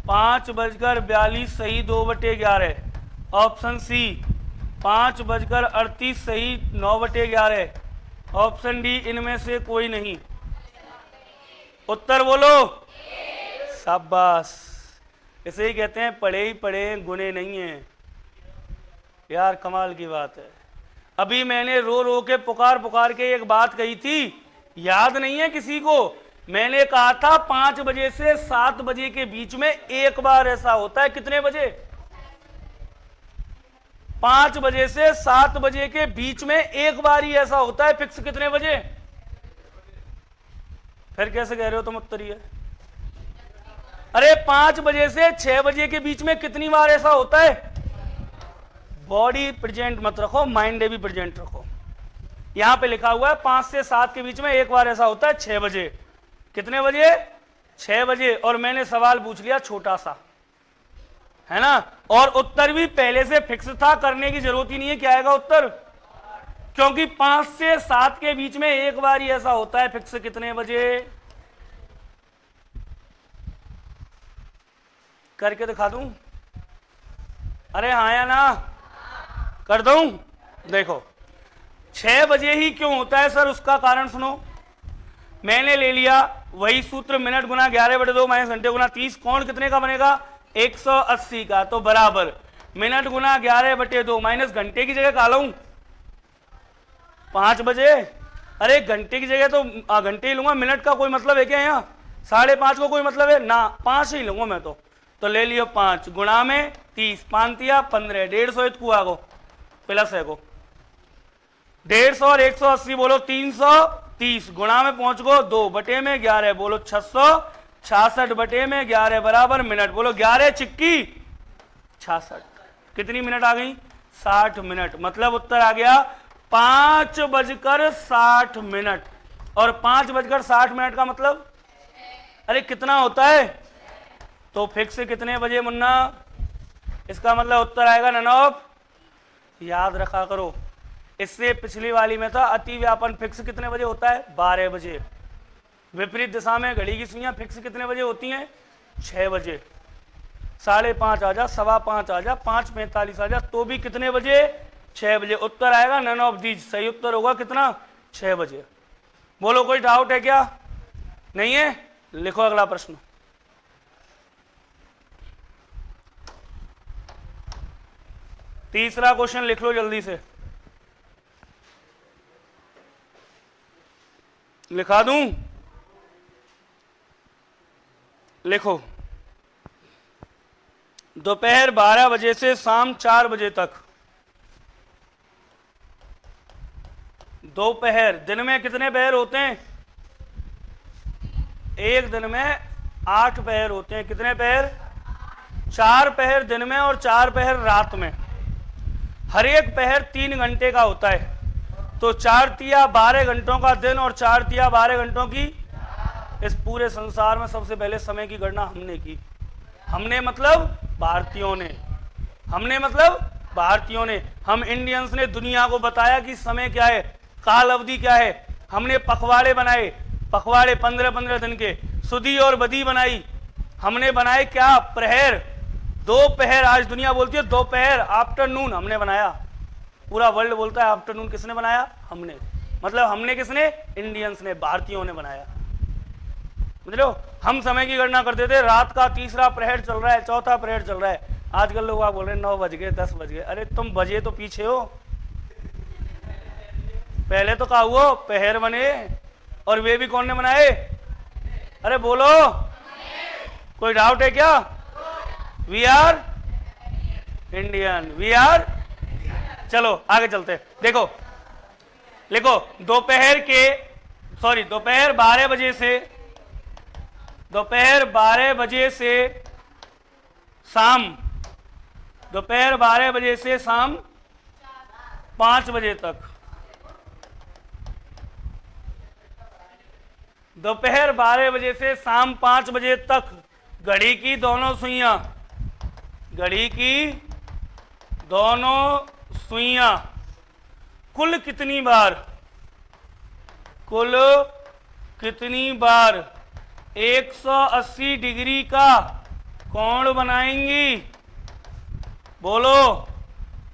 5:42 सही 2/11। ऑप्शन सी 5:38 सही 9/11। ऑप्शन डी इनमें से कोई नहीं। उत्तर बोलो। शाबाश। इसे ही कहते हैं पढ़े ही पढ़े गुने नहीं है। यार कमाल की बात है। अभी मैंने रो रो के पुकार पुकार के एक बात कही थी, याद नहीं है किसी को? मैंने कहा था 5 बजे से 7 बजे के बीच में एक बार ऐसा होता है। कितने बजे? 5 बजे से 7 बजे के बीच में एक बार ही ऐसा होता है। फिक्स कितने बजे? फिर कैसे कह रहे हो तुम उत्तरीय? अरे 5 बजे से 6 बजे के बीच में कितनी बार ऐसा होता है? बॉडी प्रेजेंट मत रखो, माइंड भी प्रेजेंट रखो। यहां पे लिखा हुआ है 5 से 7 के बीच में एक बार ऐसा होता है 6 बजे। कितने बजे? 6 बजे। और मैंने सवाल पूछ लिया छोटा सा, है ना? और उत्तर भी पहले से फिक्स था, करने की जरूरत ही नहीं है। क्या आएगा उत्तर? क्योंकि 5 से 7 के बीच में एक बार ही ऐसा होता है फिक्स। कितने बजे? करके दिखा दूं? अरे हाँ या ना? कर दूं? देखो 6 बजे ही क्यों होता है सर, उसका कारण सुनो। मैंने ले लिया वही सूत्र, मिनट गुना 11/2 माइनस घंटे गुना 30। कौन कितने का बनेगा? 180 का। तो बराबर मिनट गुना 11/2 माइनस घंटे की जगह का लाऊं 5 बजे। अरे घंटे की जगह तो घंटे ही लूंगा, मिनट का कोई मतलब है क्या? यहाँ 5:30 को कोई मतलब है ना? 5 ही लूंगा मैं तो ले लियो 5 गुणा में 30, 5 तिया 15, 150 इतकू आगो प्लस है को 150 और 180 बोलो 330। गुणा में पहुंच गो 2/11 बोलो 666/11 बराबर मिनट। बोलो 11 चिक्की 66। कितनी मिनट आ गई? 60 मिनट। मतलब उत्तर आ गया 5:60। और 5:60 का मतलब अरे कितना होता है? तो फिक्स कितने बजे मुन्ना? इसका मतलब उत्तर आएगा नन ऑफ। याद रखा करो, इससे पिछली वाली में था अति व्यापन। फिक्स कितने बजे होता है? 12 बजे। विपरीत दिशा में घड़ी की सुइयां फिक्स कितने बजे होती हैं? 6 बजे। 5:30 आ जा, 5:15 आ जा, 5:45 आ जा, तो भी कितने बजे? 6 बजे। उत्तर आएगा नन ऑफ दीज। सही उत्तर होगा कितना? 6 बजे। बोलो कोई डाउट है क्या? नहीं है? लिखो अगला प्रश्न। तीसरा क्वेश्चन लिख लो जल्दी से। लिखा दूं? लिखो। दोपहर 12 बजे से शाम 4 बजे तक। दोपहर, दिन में कितने पहर होते हैं? एक दिन में 8 पहर होते हैं। कितने पहर? 4 पहर दिन में और 4 पहर रात में। हर एक पहर 3 घंटे का होता है। तो 4 तिया 12 घंटों का दिन और 4 तिया 12 घंटों की। इस पूरे संसार में सबसे पहले समय की गणना हमने की। हमने मतलब भारतीयों ने। हमने मतलब भारतीयों ने। हम इंडियंस ने दुनिया को बताया कि समय क्या है, काल अवधि क्या है। हमने पखवाड़े बनाए, पखवाड़े 15-15 दिन के। सुदी और बदी बनाई। हमने बनाए क्या? प्रहर, दोपहर। आज दुनिया बोलती है दोपहर, आफ्टरनून। हमने बनाया। पूरा वर्ल्ड बोलता है आफ्टरनून। किसने बनाया? हमने। मतलब हमने किसने? इंडियंस ने, भारतीयों ने बनाया। समझ लो। हम समय की गणना करते थे, रात का तीसरा प्रहर चल रहा है, चौथा प्रहर चल रहा है। आजकल लोग बोल रहे हैं 9 बज गए, 10 बज गए। अरे तुम बजे तो पीछे हो। पहले तो कहा हुआ पहर बने, और वे भी कौन ने बनाए? अरे बोलो, कोई डाउट है क्या? We are Indian, we are. चलो आगे चलते। देखो लिखो, दोपहर 12 बजे से, दोपहर 12 बजे से शाम, दोपहर 12 बजे से शाम 5 बजे तक। दोपहर 12 बजे से शाम 5 बजे तक घड़ी की दोनों सुइयां, घड़ी की दोनों सुइयां कुल कितनी बार, कुल कितनी बार 180 डिग्री का कोण बनाएंगी? बोलो,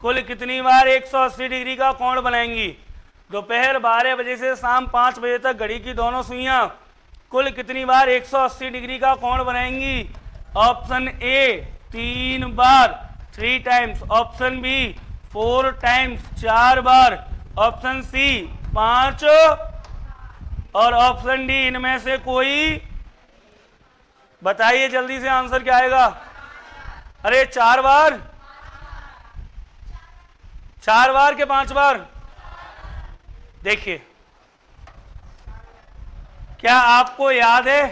कुल कितनी बार 180 डिग्री का कोण बनाएंगी? दोपहर 12 बजे से शाम 5 बजे तक घड़ी की दोनों सुइयां कुल कितनी बार 180 डिग्री का कोण बनाएंगी? ऑप्शन ए 3 बार 3 टाइम्स, ऑप्शन बी 4 टाइम्स 4 बार, ऑप्शन सी 5 और ऑप्शन डी इनमें से कोई? बताइए जल्दी से, आंसर क्या आएगा? अरे 4 बार, 4 बार के 5 बार? देखिए, क्या आपको याद है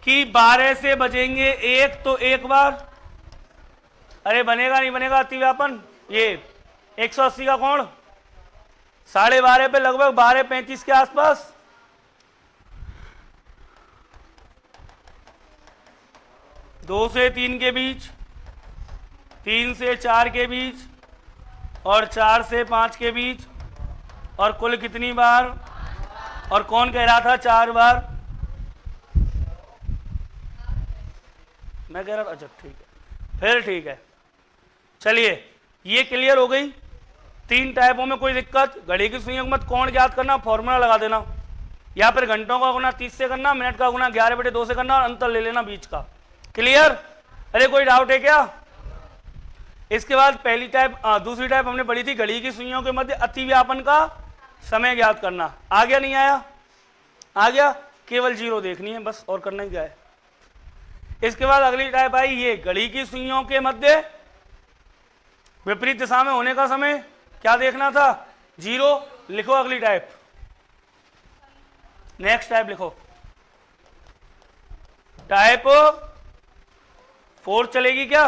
कि 12 से बजेंगे 1 तो 1 बार? अरे बनेगा नहीं बनेगा अतिव्यापन? ये 180 का कोण 12:30 पे लगभग 12:35 के आसपास। दो से 3 के बीच, 3 से 4 के बीच और 4 से 5 के बीच, और कुल कितनी बार? और कौन कह रहा था 4 बार? मैं कह रहा था। अच्छा ठीक है, फिर ठीक है। चलिए, ये क्लियर हो गई। 3 टाइपों में कोई दिक्कत? घड़ी की सुइयों मत कोण ज्ञात करना, फॉर्मूला लगा देना, या फिर घंटों का गुना 30 से करना, मिनट का गुना 11/2 से करना और अंतर ले लेना बीच का। क्लियर? अरे कोई डाउट है क्या? इसके बाद पहली टाइप, दूसरी टाइप हमने पढ़ी थी, घड़ी की सुइयों के मध्य अतिव्यापन का समय ज्ञात करना। आ गया नहीं आया? आ गया। केवल 0 देखनी है बस, और करना ही क्या है। इसके बाद अगली टाइप आई ये, घड़ी की सुइयों के मध्य विपरीत दिशा में होने का समय क्या देखना था? 0। लिखो अगली टाइप, नेक्स्ट टाइप लिखो, टाइप 4 चलेगी क्या?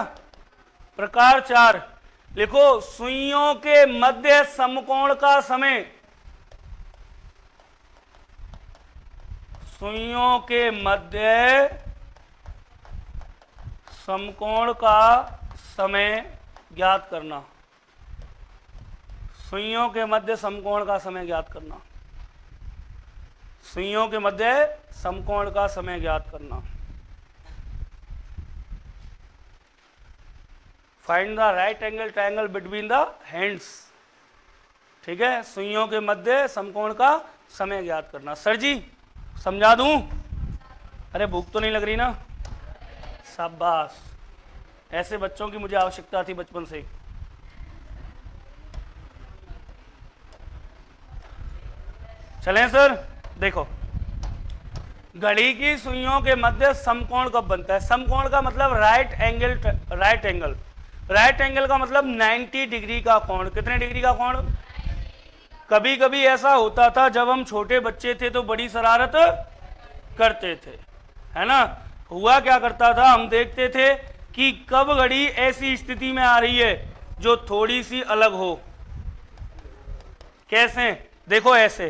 प्रकार 4 लिखो, सुइयों के मध्य समकोण का समय, सुइयों के मध्य समकोण का समय ज्ञात करना, सुइयों के मध्य समकोण का समय ज्ञात करना, सुइयों के मध्य समकोण का समय ज्ञात करना। Find the right angle triangle between the hands. ठीक है, सुइयों के मध्य समकोण का समय ज्ञात करना। सर जी समझा दूं? अरे भूख तो नहीं लग रही ना? शाबाश, ऐसे बच्चों की मुझे आवश्यकता थी बचपन से ही। चलें सर, देखो, घड़ी की सुइयों के मध्य समकोण कब बनता है? समकोण का मतलब right angle, right angle, right angle का मतलब 90 डिग्री का कोण। कितने डिग्री का कोण? कभी कभी ऐसा होता था जब हम छोटे बच्चे थे तो बड़ी शरारत करते थे, है ना। हुआ क्या करता था, हम देखते थे कि कब घड़ी ऐसी स्थिति में आ रही है जो थोड़ी सी अलग हो। कैसे? देखो ऐसे,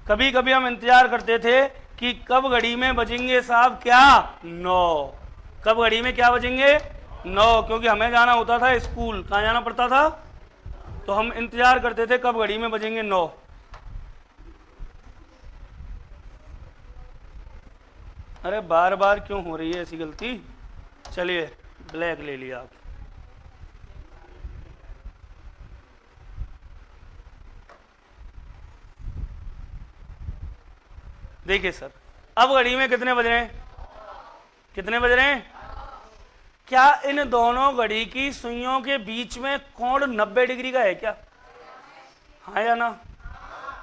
कभी कभी हम इंतजार करते थे कि कब घड़ी में बजेंगे साहब क्या? 9। कब घड़ी में क्या बजेंगे? 9, क्योंकि हमें जाना होता था स्कूल। कहाँ जाना पड़ता था? तो हम इंतजार करते थे कब घड़ी में बजेंगे 9। अरे बार बार क्यों हो रही है ऐसी गलती? चलिए ब्लैक ले लिया आप। देखिए सर, अब घड़ी में कितने बज रहे हैं? कितने बज रहे हैं? क्या इन दोनों घड़ी की सुइयों के बीच में कोण 90 डिग्री का है क्या? हाँ या ना?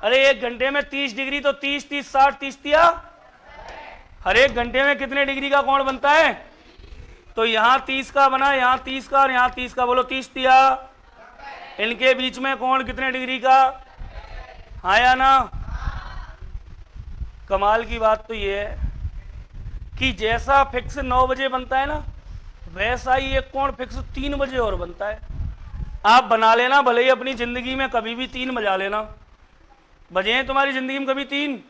अरे 1 घंटे में 30 डिग्री, तो 30 30 60 30 दिया। हर 1 घंटे में कितने डिग्री का कोण बनता है? तो यहां 30 का बना, यहां 30 का और यहां 30 का। बोलो 30 दिया। इनके बीच में कोण कितने डिग्री का? हाँ या ना? कमाल की बात तो ये है कि जैसा फिक्स 9 बजे बनता है ना, वैसा ही एक कोण फिक्स 3 बजे और बनता है। आप बना लेना, भले ही अपनी जिंदगी में कभी भी 3 बजा लेना। बजे हैं तुम्हारी जिंदगी में कभी 3?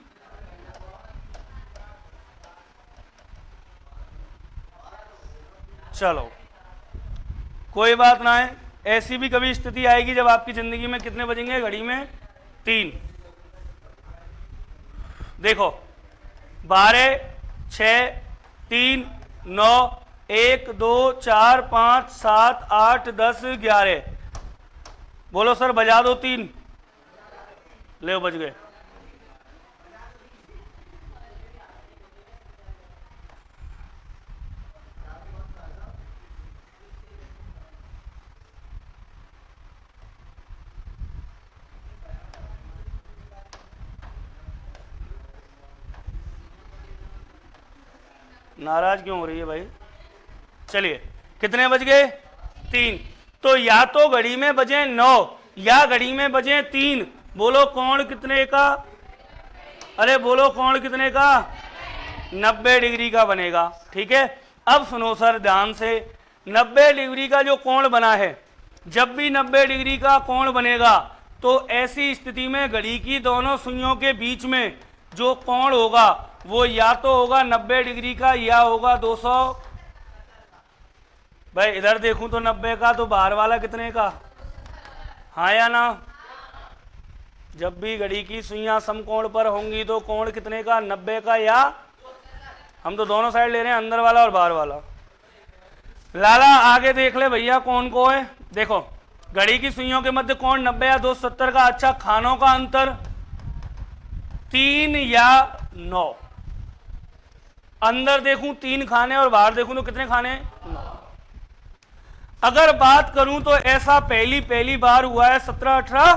चलो कोई बात ना है, ऐसी भी कभी स्थिति आएगी जब आपकी जिंदगी में कितने बजेंगे घड़ी में? 3। देखो 12 6 3 9 1 2 4 5 7 8 10 11। बोलो सर बजा दो 3। ले बज गए। नाराज क्यों हो रही है भाई? चलिए कितने बज गए? 3। तो या तो घड़ी में बजे 9 या घड़ी में बजे 3। बोलो कोण कितने का? अरे बोलो कोण कितने का? 90 डिग्री का बनेगा। ठीक है, अब सुनो सर ध्यान से। 90 डिग्री का जो कोण बना है, जब भी 90 डिग्री का कोण बनेगा तो ऐसी स्थिति में घड़ी की दोनों सुइयों के बीच में जो कोण होगा वो या तो होगा 90 डिग्री का या होगा 200। भाई इधर देखूं तो 90 का, तो बाहर वाला कितने का? हाँ या ना? जब भी घड़ी की सुइयां समकोण पर होंगी तो कोण कितने का? 90 का, या हम तो दोनों साइड ले रहे हैं, अंदर वाला और बाहर वाला। लाला आगे देख ले भैया कौन को है। देखो घड़ी की सुइयों के मध्य कोण 90 या 270 का। अच्छा खानों का अंतर 3 या 9। अंदर देखूं 3 खाने और बाहर देखूं तो कितने खाने? 9। अगर बात करूं तो ऐसा पहली बार हुआ है 17-18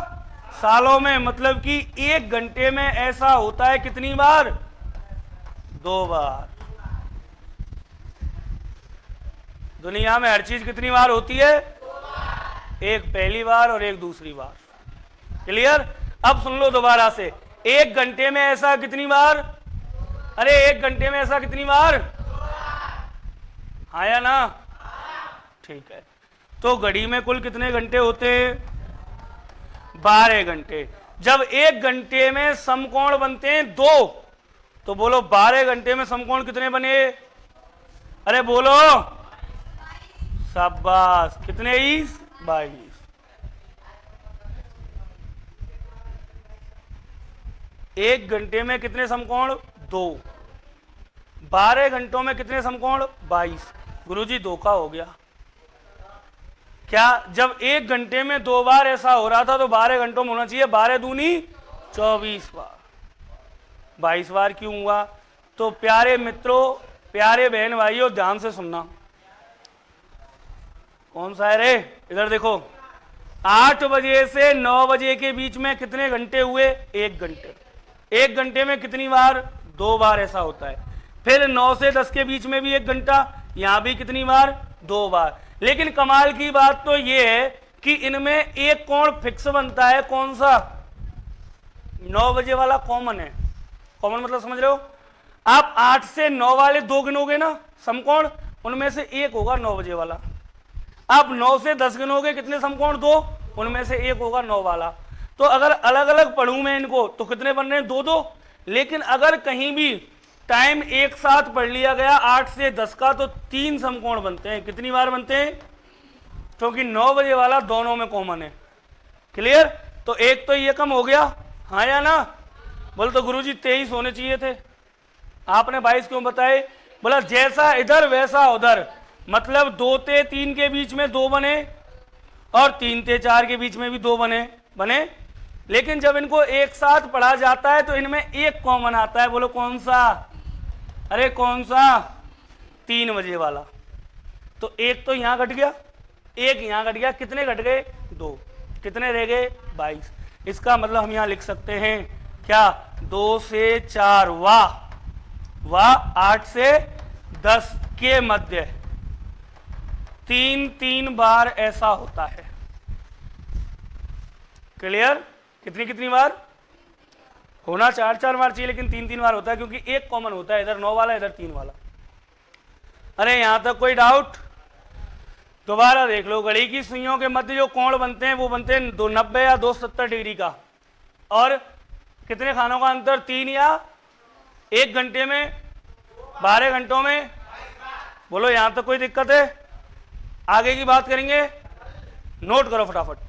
सालों में। मतलब कि 1 घंटे में ऐसा होता है कितनी बार? 2 बार। दुनिया में हर चीज कितनी बार होती है? 1 पहली बार और 1 दूसरी बार। क्लियर? अब सुन लो दोबारा से। 1 घंटे में ऐसा कितनी बार? अरे 1 घंटे में ऐसा कितनी बार? हाँ या ना? ठीक है, तो घड़ी में कुल कितने घंटे होते हैं? 12 घंटे। जब 1 घंटे में समकोण बनते हैं 2, तो बोलो 12 घंटे में समकोण कितने बने? अरे बोलो शाबाश, कितने? 22। एक घंटे में कितने समकोण? 2। 12 घंटों में कितने समकोण? 22। गुरुजी धोखा हो गया क्या? जब 1 घंटे में 2 बार ऐसा हो रहा था तो 12 घंटों में होना चाहिए 12 दूनी 24 बार। 22 बार क्यों हुआ? तो प्यारे मित्रों, प्यारे बहन भाइयों, ध्यान से सुनना। कौन सा है रे? इधर देखो। 8 बजे से 9 बजे के बीच में कितने घंटे हुए? 1 घंटे। 1 घंटे में कितनी बार? 2 बार ऐसा होता है। फिर 9 से 10 के बीच में भी 1 घंटा, यहां भी कितनी बार? 2 बार। लेकिन कमाल की बात तो यह है कि इनमें एक कोण फिक्स बनता है। कौन सा? 9 बजे वाला कॉमन है। कॉमन मतलब समझ रहे हो? आप 8 से 9 वाले 2 गिनोगे ना समकोण, उनमें से एक होगा 9 बजे वाला। आप 9 से 10 गिनोगे, कितने समकोण? 2, उनमें से एक होगा 9 वाला। तो अगर अलग अलग पढ़ूं मैं इनको तो कितने बन रहे हैं? 2-2। लेकिन अगर कहीं भी टाइम एक साथ पढ़ लिया गया 8 से 10 का तो 3 समकोण बनते हैं। कितनी बार बनते हैं? क्योंकि 9 बजे वाला दोनों में कॉमन है। क्लियर? तो एक तो ये कम हो गया। हाँ या ना? बोल तो गुरुजी 23 होने चाहिए थे, आपने 22 क्यों बताए? बोला जैसा इधर वैसा उधर। मतलब 2 से 3 के बीच में 2 बने और 3 से 4 के बीच में भी 2 बने। लेकिन जब इनको एक साथ पढ़ा जाता है तो इनमें एक कॉमन आता है। बोलो कौन सा? अरे कौन सा? 3 बजे वाला। तो एक तो यहां घट गया, एक यहां घट गया। कितने घट गए? 2। कितने रह गए? 22। इसका मतलब हम यहां लिख सकते हैं क्या? 2 से 4 वाह 8 से 10 के मध्य 3 बार ऐसा होता है। क्लियर? कितनी बार? होना 4 बार चाहिए लेकिन 3 बार होता है, क्योंकि एक कॉमन होता है, इधर 9 वाला इधर 3 वाला। अरे यहां तक कोई डाउट? दोबारा देख लो। घड़ी की सुइयों के मध्य जो कोण बनते हैं वो बनते हैं 90 या 270 डिग्री का। और कितने खानों का अंतर? 3 या 1 घंटे में? 12 घंटों में? बोलो यहां तक कोई दिक्कत है? आगे की बात करेंगे, नोट करो फटाफट।